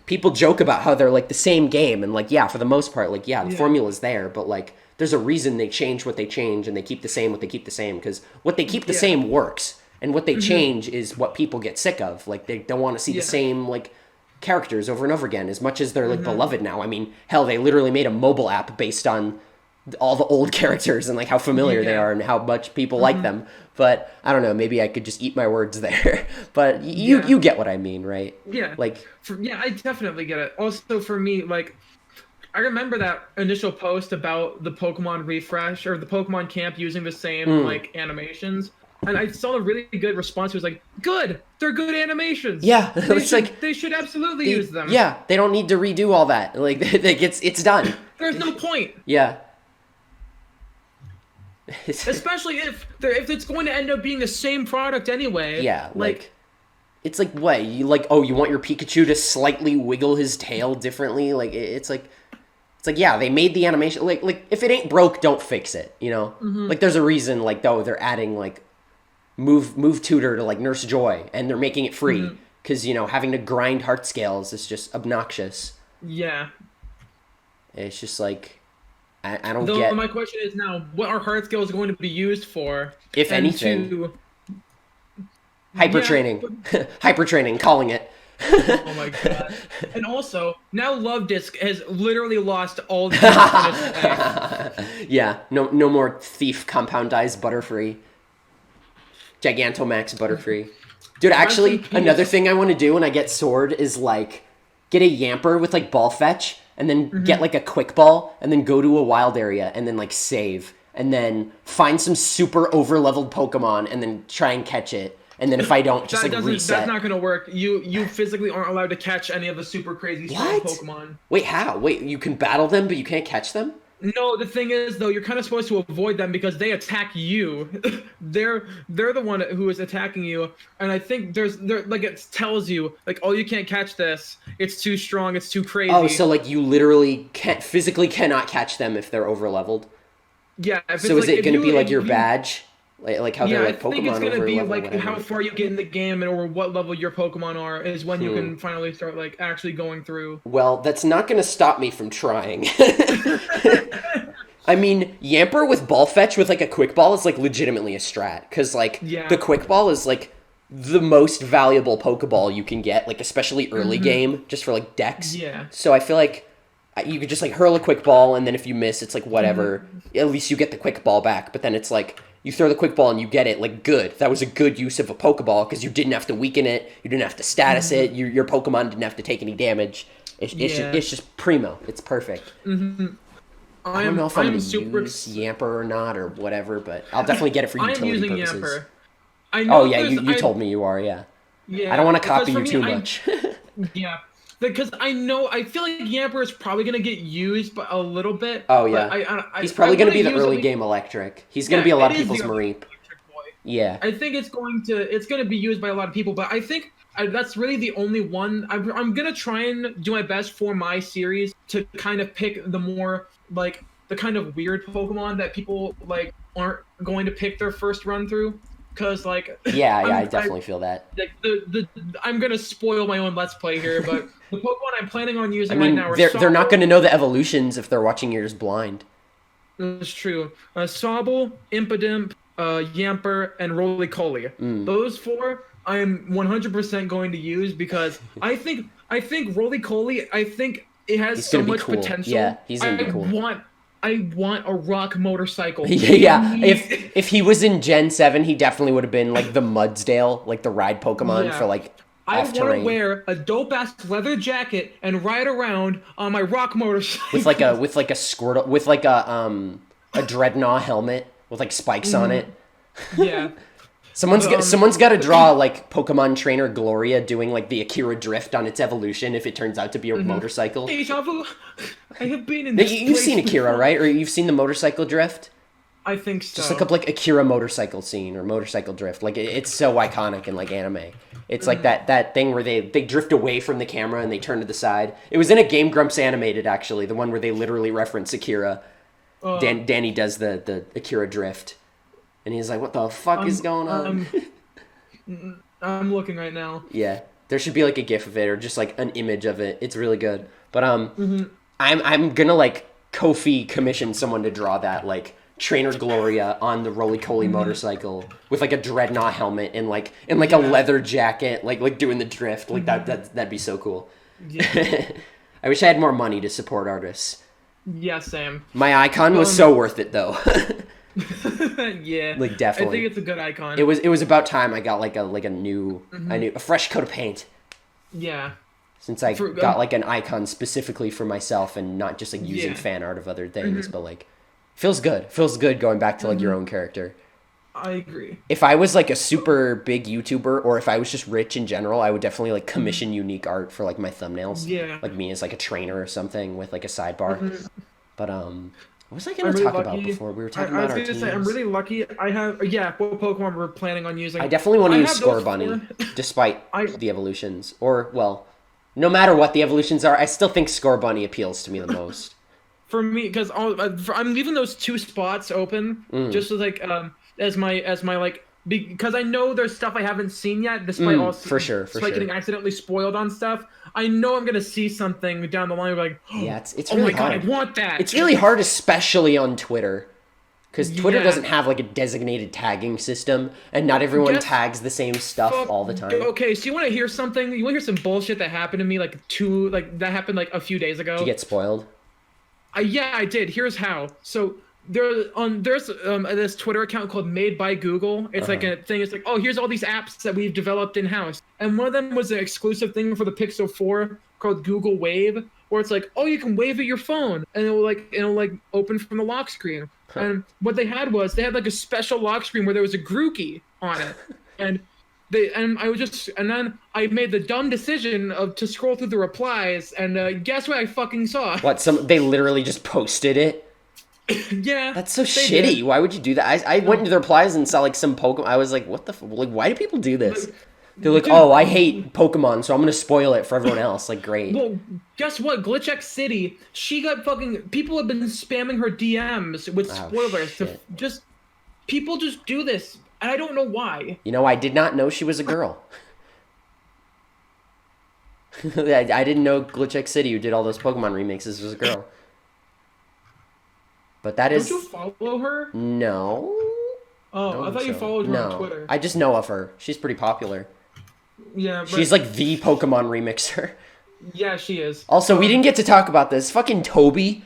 People joke about how they're like the same game, and like for the most part, like the formula's there, but like there's a reason they change what they change, and they keep the same what they keep the same, because what they keep the same works, and what they change is what people get sick of. Like they don't want to see the same like characters over and over again, as much as they're like beloved now. I mean, hell, they literally made a mobile app based on all the old characters and like how familiar they are and how much people like them. But I don't know, maybe I could just eat my words there. But you get what I mean, right? Yeah. Like I definitely get it. Also for me, like I remember that initial post about the Pokemon refresh or the Pokemon camp using the same like animations. And I saw a really good response. It was like, good, they're good animations. Yeah, they should absolutely use them. Yeah, they don't need to redo all that. Like it's done. There's no point. Yeah. Especially if it's going to end up being the same product anyway. Yeah, like it's like what you like. Oh, you want your Pikachu to slightly wiggle his tail differently? Like it's like they made the animation. Like if it ain't broke, don't fix it. You know, like there's a reason. Like they're adding like move tutor to like Nurse Joy, and they're making it free because having to grind heart scales is just obnoxious. Yeah, it's just like. I don't get. My question is now, what are heart scales going to be used for? If anything. Hyper training. Hyper training, calling it. Oh my god. And also, now Love Disc has literally lost all the life. Yeah, no more Thief compoundized Butterfree. Gigantamax Butterfree. Dude, actually, another thing I want to do when I get Sword is like get a Yamper with like Ball Fetch, and then get like a Quick Ball, and then go to a wild area, and then like save, and then find some super over-leveled Pokemon, and then try and catch it. And then if I don't, just reset. That's not going to work. You physically aren't allowed to catch any of the super crazy strong Pokemon. Wait, how? Wait, you can battle them, but you can't catch them? No, the thing is though, you're kind of supposed to avoid them because they attack you. They're the one who is attacking you, and I think there like it tells you like, oh, you can't catch this. It's too strong. It's too crazy. Oh, so like you literally can't physically cannot catch them if they're over leveled. Yeah. So is it going to be like your badge? Like how they're like Pokemon over level? Yeah, I think it's gonna be like whatever. how far you get in the game and or what level your Pokemon are is when you can finally start like actually going through. Well, that's not gonna stop me from trying. I mean, Yamper with Ball Fetch with like a Quick Ball is like legitimately a strat because like the Quick Ball is like the most valuable Pokeball you can get, like especially early game, just for like decks. Yeah. So I feel like you could just like hurl a Quick Ball, and then if you miss, it's like whatever. At least you get the Quick Ball back. But then it's like you throw the Quick Ball and you get it. Like good, that was a good use of a Pokeball because you didn't have to weaken it, you didn't have to status it, your Pokemon didn't have to take any damage. It's just primo. It's perfect. I don't know if I'm going to use Yamper or not or whatever, but I'll definitely get it for utility purposes. Yamper. Oh yeah, you told me you are. Yeah. Yeah. I don't want to copy you too much. Yeah. Because I feel like Yamper is probably going to get used a little bit. Oh, yeah. He's probably going to be the early game electric. He's going to be a lot of people's Mareep. Yeah. I think it's going to be used by a lot of people, but I think that's really the only one. I'm going to try and do my best for my series to kind of pick the more, like, the kind of weird Pokemon that people, like, aren't going to pick their first run through. Because, like... Yeah, I definitely feel that. Like, I'm going to spoil my own Let's Play here, but the Pokemon I'm planning on using right now are they're not going to know the evolutions if they're watching yours blind. That's true. Sobble, Impidimp, Yamper, and Roly-Coly. Those four I'm 100% going to use because I think Roly-Coly, I think it has so much potential. Yeah, he's going to be cool. I want a rock motorcycle. Yeah, if he was in Gen 7, he definitely would have been like the Mudsdale, like the ride Pokemon for like off-terrain. I want to wear a dope-ass leather jacket and ride around on my rock motorcycle. With like a Squirtle, with like a Dreadnought helmet with like spikes on it. Yeah. Someone's got to draw like Pokemon Trainer Gloria doing like the Akira drift on its evolution if it turns out to be a motorcycle. Deja vu. I have been in this You've seen Akira, right? Or you've seen the motorcycle drift? I think so. Just look up like Akira motorcycle scene or motorcycle drift. Like it's so iconic in like anime. It's like that thing where they drift away from the camera and they turn to the side. It was in a Game Grumps animated actually, the one where they literally reference Akira. Danny does the Akira drift. And he's like, what the fuck is going on? I'm looking right now. Yeah. There should be like a GIF of it or just like an image of it. It's really good. But I'm gonna like Kofi commission someone to draw that like Trainer Gloria on the Roly-Coly motorcycle with like a Dreadnought helmet and like a leather jacket, like doing the drift. Like that'd be so cool. Yeah. I wish I had more money to support artists. Yeah, same. My icon was so worth it though. Yeah, like definitely. I think it's a good icon. It was about time I got like a fresh coat of paint. Yeah. Since I got like an icon specifically for myself and not just like using fan art of other things, but like feels good going back to like your own character. I agree. If I was like a super big YouTuber or if I was just rich in general, I would definitely like commission unique art for like my thumbnails. Yeah. Like me as like a trainer or something with like a sidebar. But what was I going to talk about before? We were talking about our teams. I was going to say, I'm really lucky. I have, what Pokemon we're planning on using. I definitely want to use Scorbunny, despite the evolutions. Or, well, no matter what the evolutions are, I still think Scorbunny appeals to me the most. For me, because I'm leaving those 2 spots open, just as like, as my like, because I know there's stuff I haven't seen yet, despite getting accidentally spoiled on stuff. I know I'm gonna see something down the line like, it's oh really my hard. God, I want that. It's really hard, especially on Twitter, because Twitter doesn't have like a designated tagging system, and not everyone tags the same stuff all the time. Okay, so you want to hear something? You want to hear some bullshit that happened to me that happened like a few days ago? Did you get spoiled? Yeah, I did. Here's how. So there's this Twitter account called Made by Google. It's like a thing. It's like, oh, here's all these apps that we've developed in house, and one of them was an exclusive thing for the Pixel 4 called Google Wave, where it's like, oh, you can wave at your phone, and it'll like open from the lock screen. And what they had like a special lock screen where there was a Grookey on it, and then I made the dumb decision to scroll through the replies, and guess what I fucking saw? What? They literally just posted it. Yeah. That's so shitty. Did. Why would you do that? I went into their replies and saw like some Pokemon. I was like, what the like? Why do people do this? They're like, oh, I hate Pokemon, so I'm gonna spoil it for everyone else. Like, great. Well, guess what? Glitch X City, she got fucking. People have been spamming her DMs with spoilers. People just do this, and I don't know why. You know, I did not know she was a girl. I didn't know Glitch X City, who did all those Pokemon remixes, was a girl. But that is. Don't you follow her? No. Oh, I thought you followed her on Twitter. I just know of her. She's pretty popular. Yeah, but... she's like the Pokemon remixer. Yeah, she is. Also, we didn't get to talk about this. Fucking Toby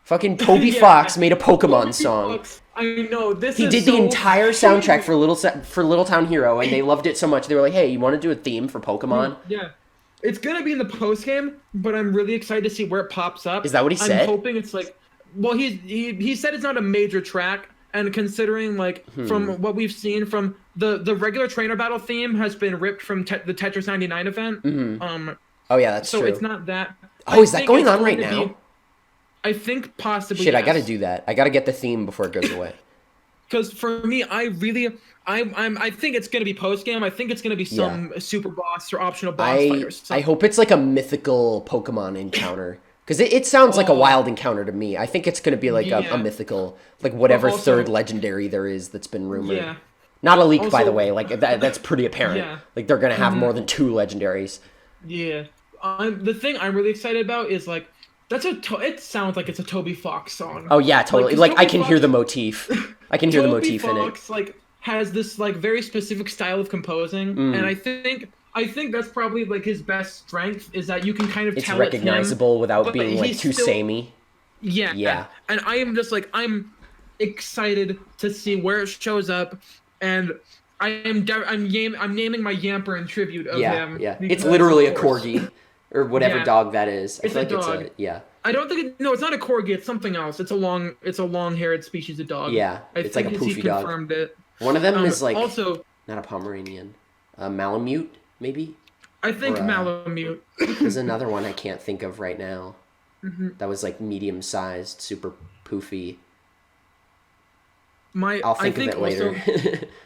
Fox made a Pokemon song. Fox. I know He did the entire soundtrack for Little Town Hero, and they loved it so much they were like, "Hey, you want to do a theme for Pokemon?" Yeah, it's gonna be in the post game, but I'm really excited to see where it pops up. Is that what he said? I'm hoping it's like, well, he said it's not a major track, and considering like from what we've seen from the regular trainer battle theme has been ripped from the Tetris 99 event. Mm-hmm. Oh yeah, that's true. So it's not that. Oh, is that going on right now? I think possibly. Shit, yes. I gotta do that. I gotta get the theme before it goes away. Because for me, I think it's gonna be post game. I think it's gonna be some super boss or optional boss fighters. I hope it's like a mythical Pokemon encounter. Because it sounds like a wild encounter to me. I think it's gonna be like a mythical, like whatever third legendary there is that's been rumored. Yeah. Not a leak, by the way. Like that's pretty apparent. Yeah. Like they're gonna have more than 2 legendaries. Yeah. The thing I'm really excited about is like. It sounds like it's a Toby Fox song. Oh yeah, totally. Like I can hear the motif. I can hear the motif in it. Toby Fox like has this like very specific style of composing, and I think that's probably like his best strength is that you can kind of tell it's recognizable without being like too samey. Yeah. Yeah. And I am just like I'm excited to see where it shows up, and I'm naming my Yamper in tribute of him. Yeah. It's literally a corgi. Or whatever dog that is. I feel like dog. I don't think it's not a corgi. It's something else. It's a long-haired species of dog. Yeah, it's like a poofy dog. Confirmed it. One of them is like also not a Pomeranian, a Malamute maybe. I think Malamute. There's another one I can't think of right now. That was like medium-sized, super poofy. I'll think of it later.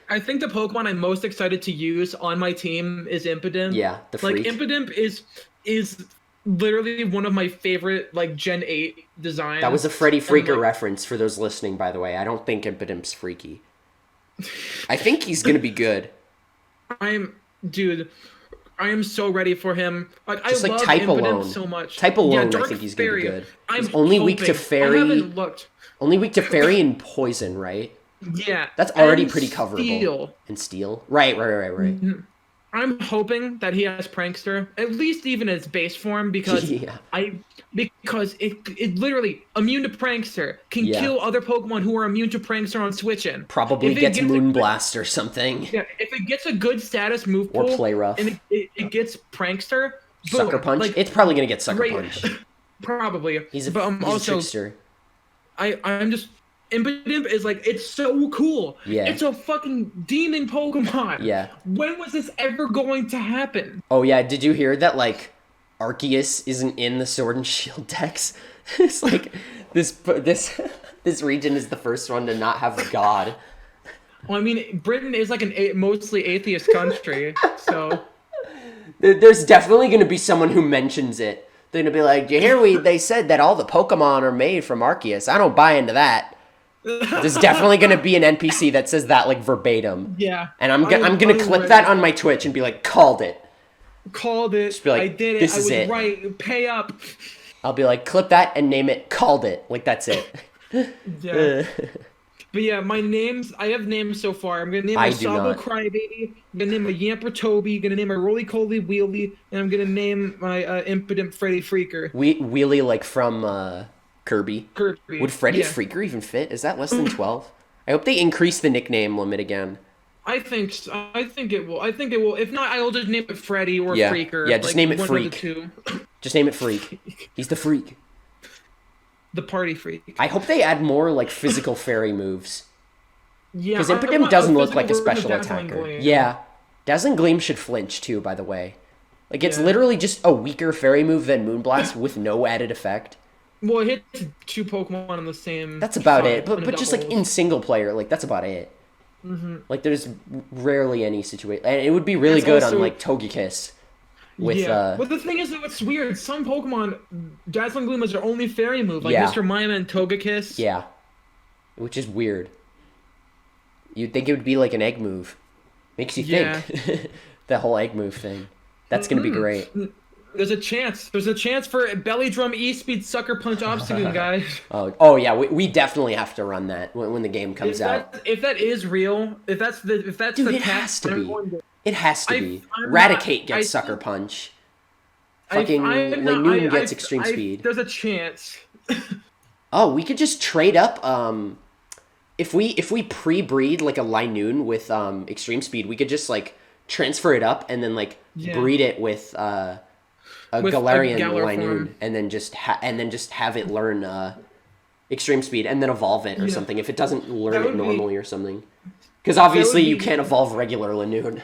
I think the Pokemon I'm most excited to use on my team is Impidimp. Yeah, the freak. Like Impidimp is literally one of my favorite like Gen 8 designs. That was a Freddy Freaker reference for those listening, by the way. I don't think Impidimp's freaky. I think he's gonna be good. I am so ready for him. Like just I like love type Impidimp alone. so much. Type alone, I think he's gonna be good. He's only weak to fairy. I haven't looked. Only weak to fairy and poison, right? Yeah. That's already pretty coverable. Steel. And steel. Right. I'm hoping that he has Prankster, at least even its base form, because it literally immune to Prankster, can kill other Pokemon who are immune to Prankster on switching. Probably gets Moonblast or something. Yeah, if it gets a good status move pool, or Play Rough, and it gets Prankster, Sucker Punch. Like, it's probably gonna get Sucker Punch. Probably. He's a trickster. I'm just. Impidimp is like, it's so cool. Yeah. It's a fucking demon Pokemon. Yeah. When was this ever going to happen? Oh yeah, did you hear that like Arceus isn't in the Sword and Shield decks? It's like this region is the first one to not have God. Well, I mean, Britain is like a mostly atheist country, so there's definitely going to be someone who mentions it. They're going to be like, "You hear they said that all the Pokemon are made from Arceus. I don't buy into that." There's definitely going to be an NPC that says that like verbatim. Yeah. And I'm going to clip that on my Twitch and be like, "Called it." Called it. Just be like, I did it. This I is was it. Right. Pay up. I'll be like, clip that and name it Called It. Like, that's it. Yeah. But yeah, I have names so far. I'm going to name my Sabo Crybaby. I'm going to name my Yamper Toby. I'm going to name my Roly-Coly Wheelie. And I'm going to name my Impidimp Freddy Freaker. Wheelie like from Kirby. Would Freddy Freaker even fit? Is that less than 12? I hope they increase the nickname limit again. I think it will. If not, I'll just name it Freddy or Freaker. Yeah, just name it Freak. Just name it Freak. He's the Freak. The party freak. I hope they add more like physical fairy moves. Yeah, because Impidimp doesn't look like a special attacker. Yeah, Dazzling Gleam should flinch too. By the way, like it's literally just a weaker fairy move than Moonblast with no added effect. Well, it hits 2 Pokemon in the same. That's about shot, it. But just like in single player, like that's about it. Like there's rarely any situation, and it would be really good on like Togekiss. With But the thing is, though, it's weird. Some Pokemon, Dazzling Gleam is their only fairy move, like Mr. Mime and Togekiss. Yeah, which is weird. You'd think it would be like an egg move. Makes you think. The whole egg move thing. That's gonna be great. There's a chance. There's a chance for Belly Drum E-Speed Sucker Punch Obstagoon, guys. Oh yeah, we definitely have to run that when the game comes out. If that is real, if that's Dude, the it has to be. It has to be. Raticate gets Sucker Punch. Fucking Linoon gets Extreme Speed. There's a chance. Oh, we could just trade up. If we pre-breed like a Linoon with Extreme Speed, we could just like transfer it up and then like breed it with a Galarian Linoon, and then just have it learn Extreme Speed and then evolve it or something if it doesn't learn it normally or something. Because obviously you can't evolve regular Linoon.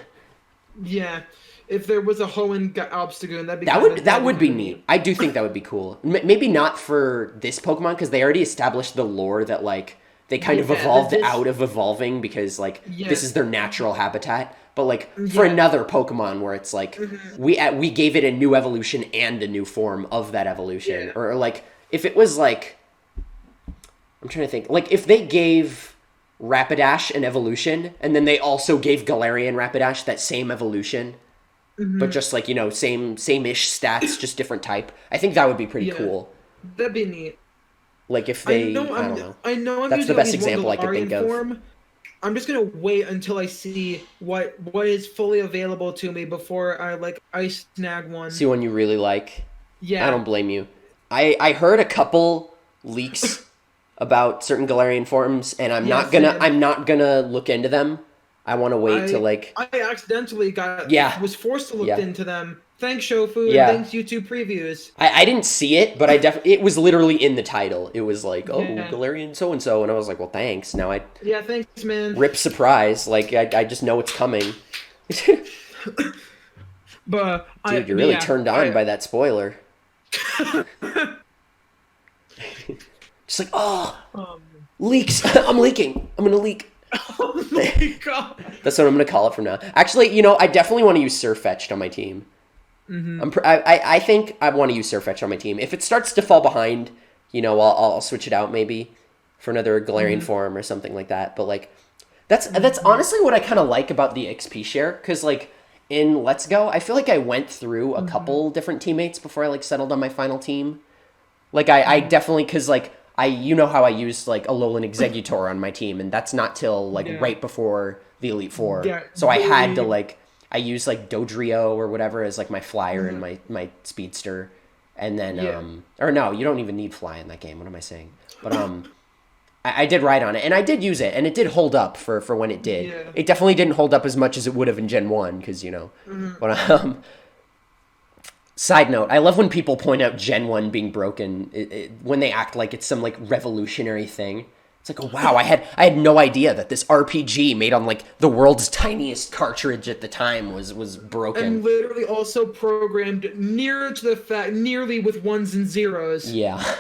Yeah, if there was a Hoenn Obstagoon, that would be neat. I do think that would be cool. Maybe not for this Pokemon because they already established the lore that like they kind of evolved out of evolving because like this is their natural habitat. But like for another Pokemon where it's like we gave it a new evolution and a new form of that evolution, or like if it was like I'm trying to think like if they gave Rapidash an evolution and then they also gave Galarian Rapidash that same evolution, but just like same-ish stats, just different type. I think that would be pretty cool. That'd be neat. Like if they, I don't know. That's the best example I could think of. I'm just gonna wait until I see what is fully available to me before I snag one. See one you really like. Yeah. I don't blame you. I heard a couple leaks about certain Galarian forms, and I'm not gonna look into them. I want to wait till like I accidentally was forced to look into them. Thanks Shofu and thanks YouTube previews. I didn't see it, but it was literally in the title. It was like, Galarian so and so, and I was like, well, thanks. Now thanks, man. Rip surprise, like I just know it's coming. But dude, you're really turned on by that spoiler. Just like, leaks. I'm leaking. I'm gonna leak. Oh my god. That's what I'm gonna call it from now. Actually, I definitely want to use Surfetched on my team. I think I want to use Surfetch on my team. If it starts to fall behind, I'll switch it out maybe for another Galarian form or something like that. But like, that's honestly what I kind of like about the XP share, because like in Let's Go, I feel like I went through a couple different teammates before I like settled on my final team. Like I definitely, because like how I used like Alolan Exeggutor on my team, and that's not till like right before the Elite Four. Yeah, so I had to like. I use like Dodrio or whatever as like my flyer and my speedster, and then or no, you don't even need fly in that game. What am I saying? But I did ride on it, and I did use it, and it did hold up for when it did. Yeah. It definitely didn't hold up as much as it would have in Gen 1 because But side note, I love when people point out Gen 1 being broken when they act like it's some like revolutionary thing. It's like, oh, wow, I had no idea that this RPG made on like the world's tiniest cartridge at the time was broken. And literally also programmed nearly with ones and zeros. Yeah,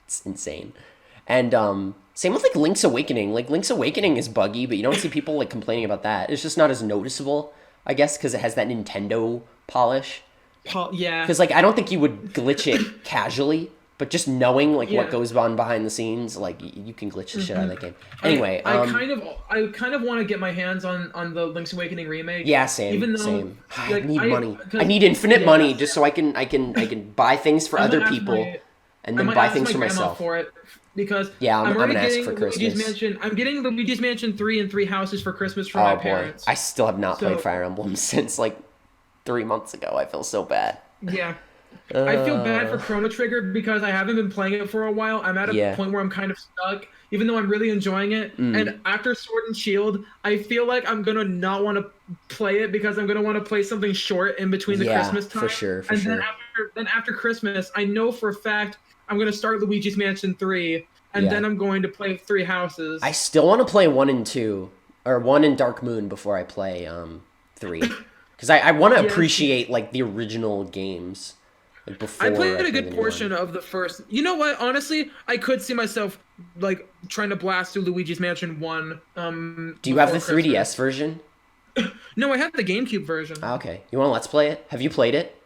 it's insane. And same with like Link's Awakening. Like Link's Awakening is buggy, but you don't see people like complaining about that. It's just not as noticeable, I guess, because it has that Nintendo polish. Yeah. Because like I don't think you would glitch it casually. But just knowing like what goes on behind the scenes, like you can glitch the shit out of that game. Anyway, I kind of want to get my hands on the Link's Awakening remake. Yeah, same. Even though, same. Like, I need money. I need infinite money just so I can buy things for other people, and then buy things for myself. For it because I'm gonna ask for Christmas. I'm getting Luigi's Mansion 3 and 3 houses for Christmas for my parents. I still have not played Fire Emblem since like 3 months ago. I feel so bad. Yeah. I feel bad for Chrono Trigger because I haven't been playing it for a while. I'm at a point where I'm kind of stuck, even though I'm really enjoying it. And after Sword and Shield, I feel like I'm going to not want to play it because I'm going to want to play something short in between the Christmas time. For sure. Then after Christmas, I know for a fact I'm going to start Luigi's Mansion 3, and then I'm going to play 3 Houses. I still want to play 1 and 2, or 1 and Dark Moon before I play 3. Because I want to appreciate like the original games. Like before I played a good portion of the first. You know what? Honestly, I could see myself like trying to blast through Luigi's Mansion 1. Do you have the 3DS version? No, I have the GameCube version. Okay. You want to let's play it? Have you played it?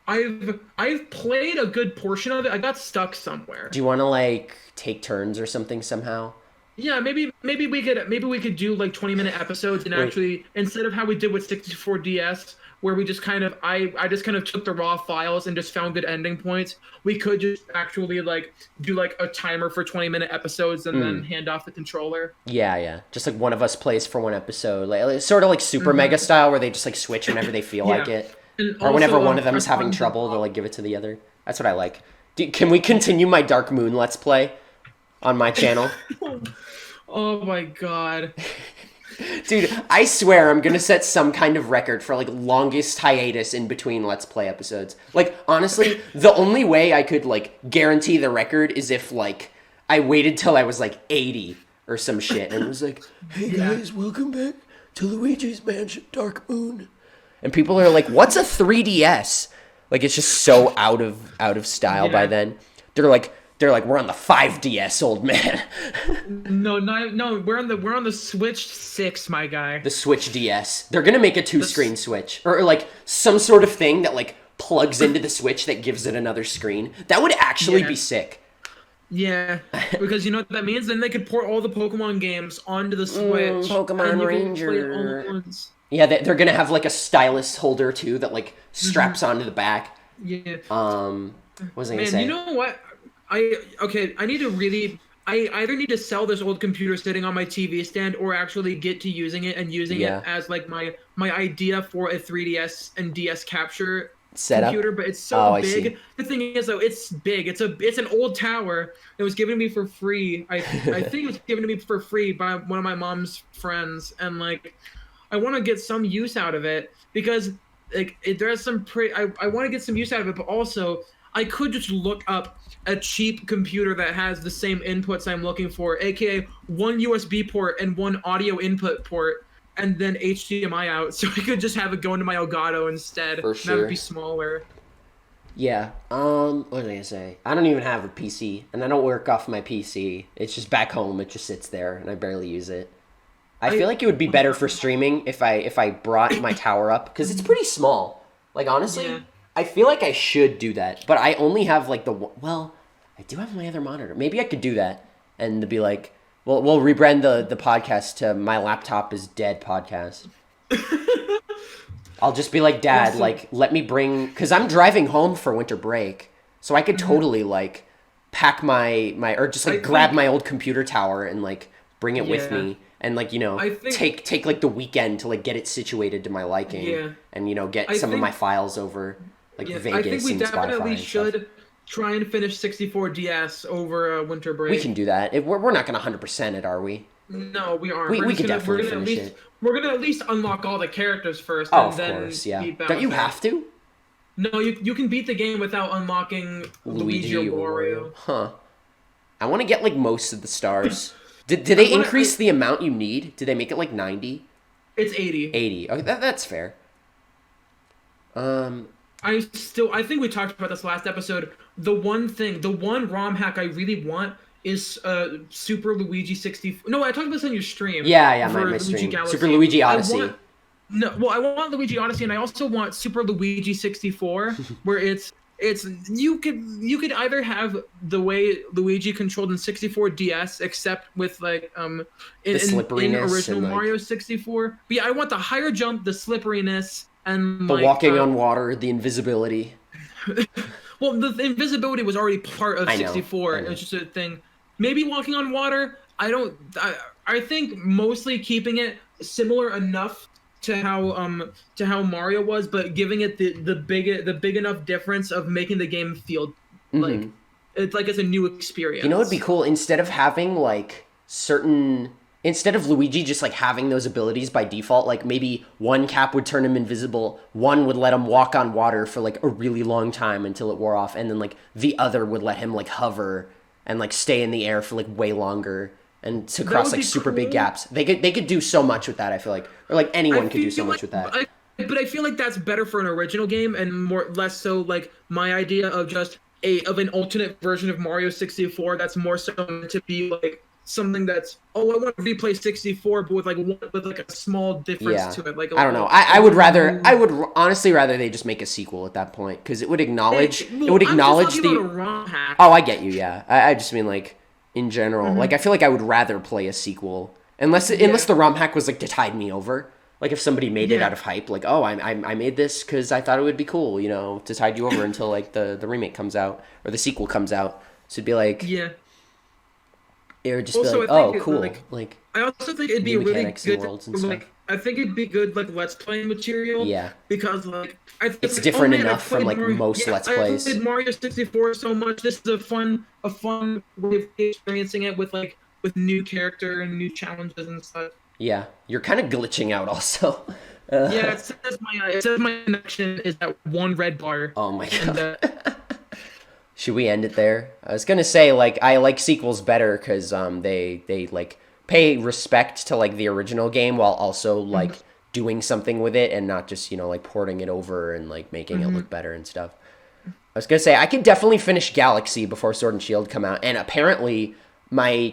I've played a good portion of it. I got stuck somewhere. Do you want to like take turns or something somehow? Yeah, maybe we could do like 20-minute episodes and actually instead of how we did with 64DS where we just kind of I just kind of took the raw files and just found good ending points. We could just actually like do like a timer for 20-minute episodes and then hand off the controller. Yeah. Just like one of us plays for one episode, like sort of like Super Mega style where they just like switch whenever they feel like it. And or whenever one of them is having trouble, they'll like give it to the other. That's what I like. Can we continue my Dark Moon Let's Play on my channel? Oh my god. Dude, I swear I'm gonna set some kind of record for like longest hiatus in between Let's Play episodes. Like, honestly, the only way I could like guarantee the record is if like I waited till I was like 80 or some shit and was like, hey guys, welcome back to Luigi's Mansion Dark Moon. And people are like, what's a 3DS? Like, it's just so out of style by then. They're like, we're on the 5DS, old man. No, we're on the Switch 6, my guy. The Switch DS. They're gonna make a 2-screen Switch, or like some sort of thing that like plugs into the Switch that gives it another screen. That would actually be sick. Yeah, because you know what that means? Then they could port all the Pokemon games onto the Switch. Pokemon Ranger. Yeah, they're gonna have like a stylus holder too that like straps onto the back. Yeah. What was I gonna say? You know what? I either need to sell this old computer sitting on my TV stand or actually get to using it and using it as like my idea for a 3DS and DS capture computer, but it's so big. The thing is though, it's big. It's an old tower. It was given to me for free. I think it was given to me for free by one of my mom's friends, and like I want to get some use out of it because like there's some I want to get some use out of it, but also I could just look up a cheap computer that has the same inputs I'm looking for, aka one USB port and one audio input port, and then HDMI out, so I could just have it go into my Elgato instead. For sure. That would be smaller. Yeah. What was I gonna say? I don't even have a PC, and I don't work off my PC. It's just back home. It just sits there, and I barely use it. I feel like it would be better for streaming if I brought my tower up, because it's pretty small. Like, honestly... Yeah. I feel like I should do that, but I only have like I do have my other monitor. Maybe I could do that and to be like, we'll rebrand the podcast to My Laptop is Dead podcast. I'll just be like, Dad, like, let me bring, because I'm driving home for winter break, so I could totally like pack my or just like grab my old computer tower and like bring it with me. And like, you know, take like the weekend to like get it situated to my liking, and you know, get some of my files over. Like Vegas I think we and definitely Spotify should try and finish 64DS over winter break. We can do that. We're not going to 100% it, are we? No, we aren't. We could definitely finish it. We're going to at least unlock all the characters first. Oh, of course, yeah. Don't you have to? No, you can beat the game without unlocking Luigi or Wario. Huh. I want to get like most of the stars. Did they increase the amount you need? Did they make it like 90? It's 80. 80. Okay, that's fair. I think we talked about this last episode. The one ROM hack I really want is Super Luigi 64. No, I talked about this on your stream. Yeah, my stream. Galaxy. Super Luigi Odyssey. I want Luigi Odyssey, and I also want Super Luigi 64, where it's you could either have the way Luigi controlled in 64 DS, except with like in original Mario 64. But yeah, I want the higher jump, the slipperiness. And the walking on water, the invisibility. Well, the invisibility was already part of 64. It's just a thing. Maybe walking on water. I think mostly keeping it similar enough to how Mario was, but giving it the big enough difference of making the game feel like it's a new experience. You know, it'd be cool instead of having like Instead of Luigi just like having those abilities by default, like maybe one cap would turn him invisible, one would let him walk on water for like a really long time until it wore off, and then like the other would let him like hover and like stay in the air for like way longer and to cross like super big gaps. They could do so much with that, I feel like. Or like anyone could do so much with that. but I feel like that's better for an original game and less so like my idea of just an alternate version of Mario 64 that's more so meant to be like something that's I want to replay 64 but with like a small difference to it. Like I don't know. I would honestly rather they just make a sequel at that point because it would acknowledge the ROM hack. Oh, I get you. Yeah, I just mean like in general. Like I feel like I would rather play a sequel unless the ROM hack was like to tide me over. Like if somebody made it out of hype, like I made this because I thought it would be cool, to tide you over until like the remake comes out or the sequel comes out. So it'd be like it would just also, be like, cool. Like I also think it'd be really good. I think it'd be good like Let's Play material. Yeah. Because like I think it's different enough from like most Let's Plays. I played Mario 64 so much. This is a fun way of experiencing it with new character and new challenges and stuff. Yeah, you're kind of glitching out also. It says my connection is at one red bar. Oh my god. Should we end it there? I was gonna say like I like sequels better because they like pay respect to like the original game while also like doing something with it and not just like porting it over and like making it look better and stuff. I was gonna say I could definitely finish Galaxy before Sword and Shield come out, and apparently my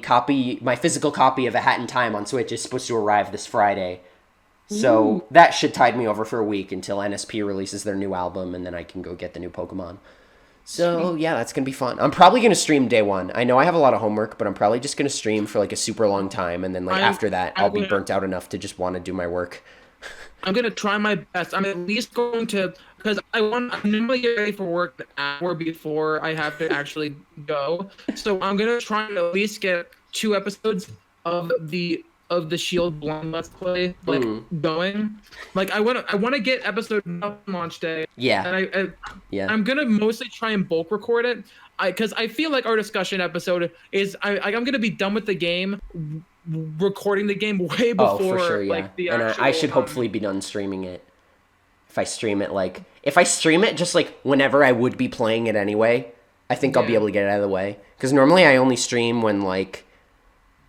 physical copy of A Hat in Time on Switch is supposed to arrive this Friday. So that should tide me over for a week until NSP releases their new album, and then I can go get the new Pokemon. So yeah, that's going to be fun. I'm probably going to stream day one. I know I have a lot of homework, but I'm probably just going to stream for like a super long time, and then like after that, I'll be burnt out enough to just want to do my work. I'm going to try my best. I'm at least going to, because I normally get ready for work an hour before I have to actually go. So I'm going to try and at least get 2 episodes of the Shield Blind Let's Play going. Like I want to get episode 1 on launch day. Yeah. And I'm going to mostly try and bulk record it. Because I feel like our discussion episode is I'm going to be done with the game, recording the game way before. Oh, for sure, yeah. Like the and actual, I should hopefully be done streaming it. If I stream it just like whenever I would be playing it anyway, I think I'll be able to get it out of the way. Because normally I only stream when like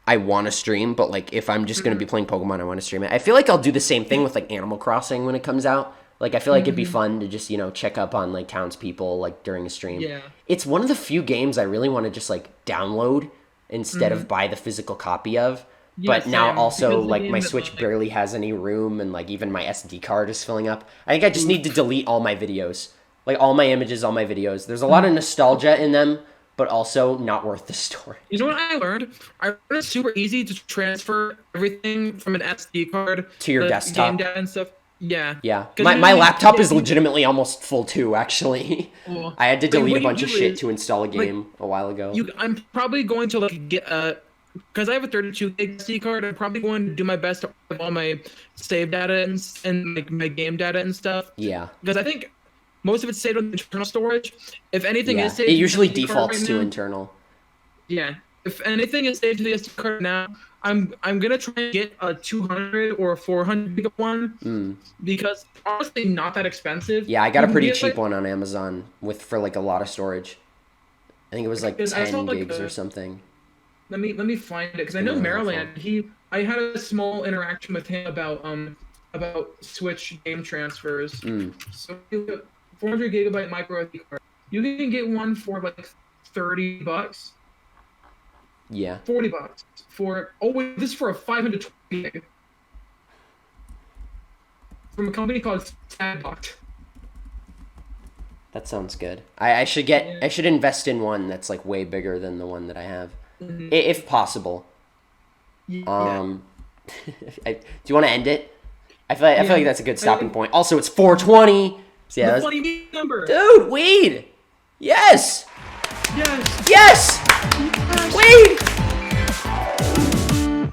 I want to stream, but like if I'm just going to be playing Pokemon, I want to stream it. I feel like I'll do the same thing with like Animal Crossing when it comes out. Like I feel like it'd be fun to just, check up on like townspeople like during a stream. Yeah. It's one of the few games I really want to just like download instead of buy the physical copy of. But now also like my Switch barely has any room, and like even my SD card is filling up. I think I just need to delete all my videos. Like all my images, all my videos. There's a lot of nostalgia in them, but also not worth the story. You know what I learned? It's super easy to transfer everything from an SD card to your desktop. Game data and stuff. Yeah. Yeah. My laptop is legitimately almost full too, actually. Cool. I had to delete a bunch of shit to install a game a while ago. I'm probably going to like get because I have a 32 gig SD card. I'm probably going to do my best to have all my save data and like my game data and stuff. Yeah. Because I think most of it's saved on internal storage. If anything is saved, it usually defaults to internal. Yeah. If anything is saved to the SD card now, I'm gonna try and get a 200 or a 400 gig one because honestly not that expensive. Yeah, I got a pretty cheap one on Amazon for like a lot of storage. I think it was like 10 gigs or something. Let me find it because I know Maryland. I had a small interaction with him about Switch game transfers. So 400 gigabyte micro SD card. You can get one for like $30. Yeah. $40 for this is for a 520 gig from a company called Tadbot. That sounds good. I should invest in one that's like way bigger than the one that I have, if possible. Yeah. Do you want to end it? I feel like that's a good stopping point. Also, it's 420. So yeah, the funny number. Dude, weed. Yes. Yes. Yes. Weed.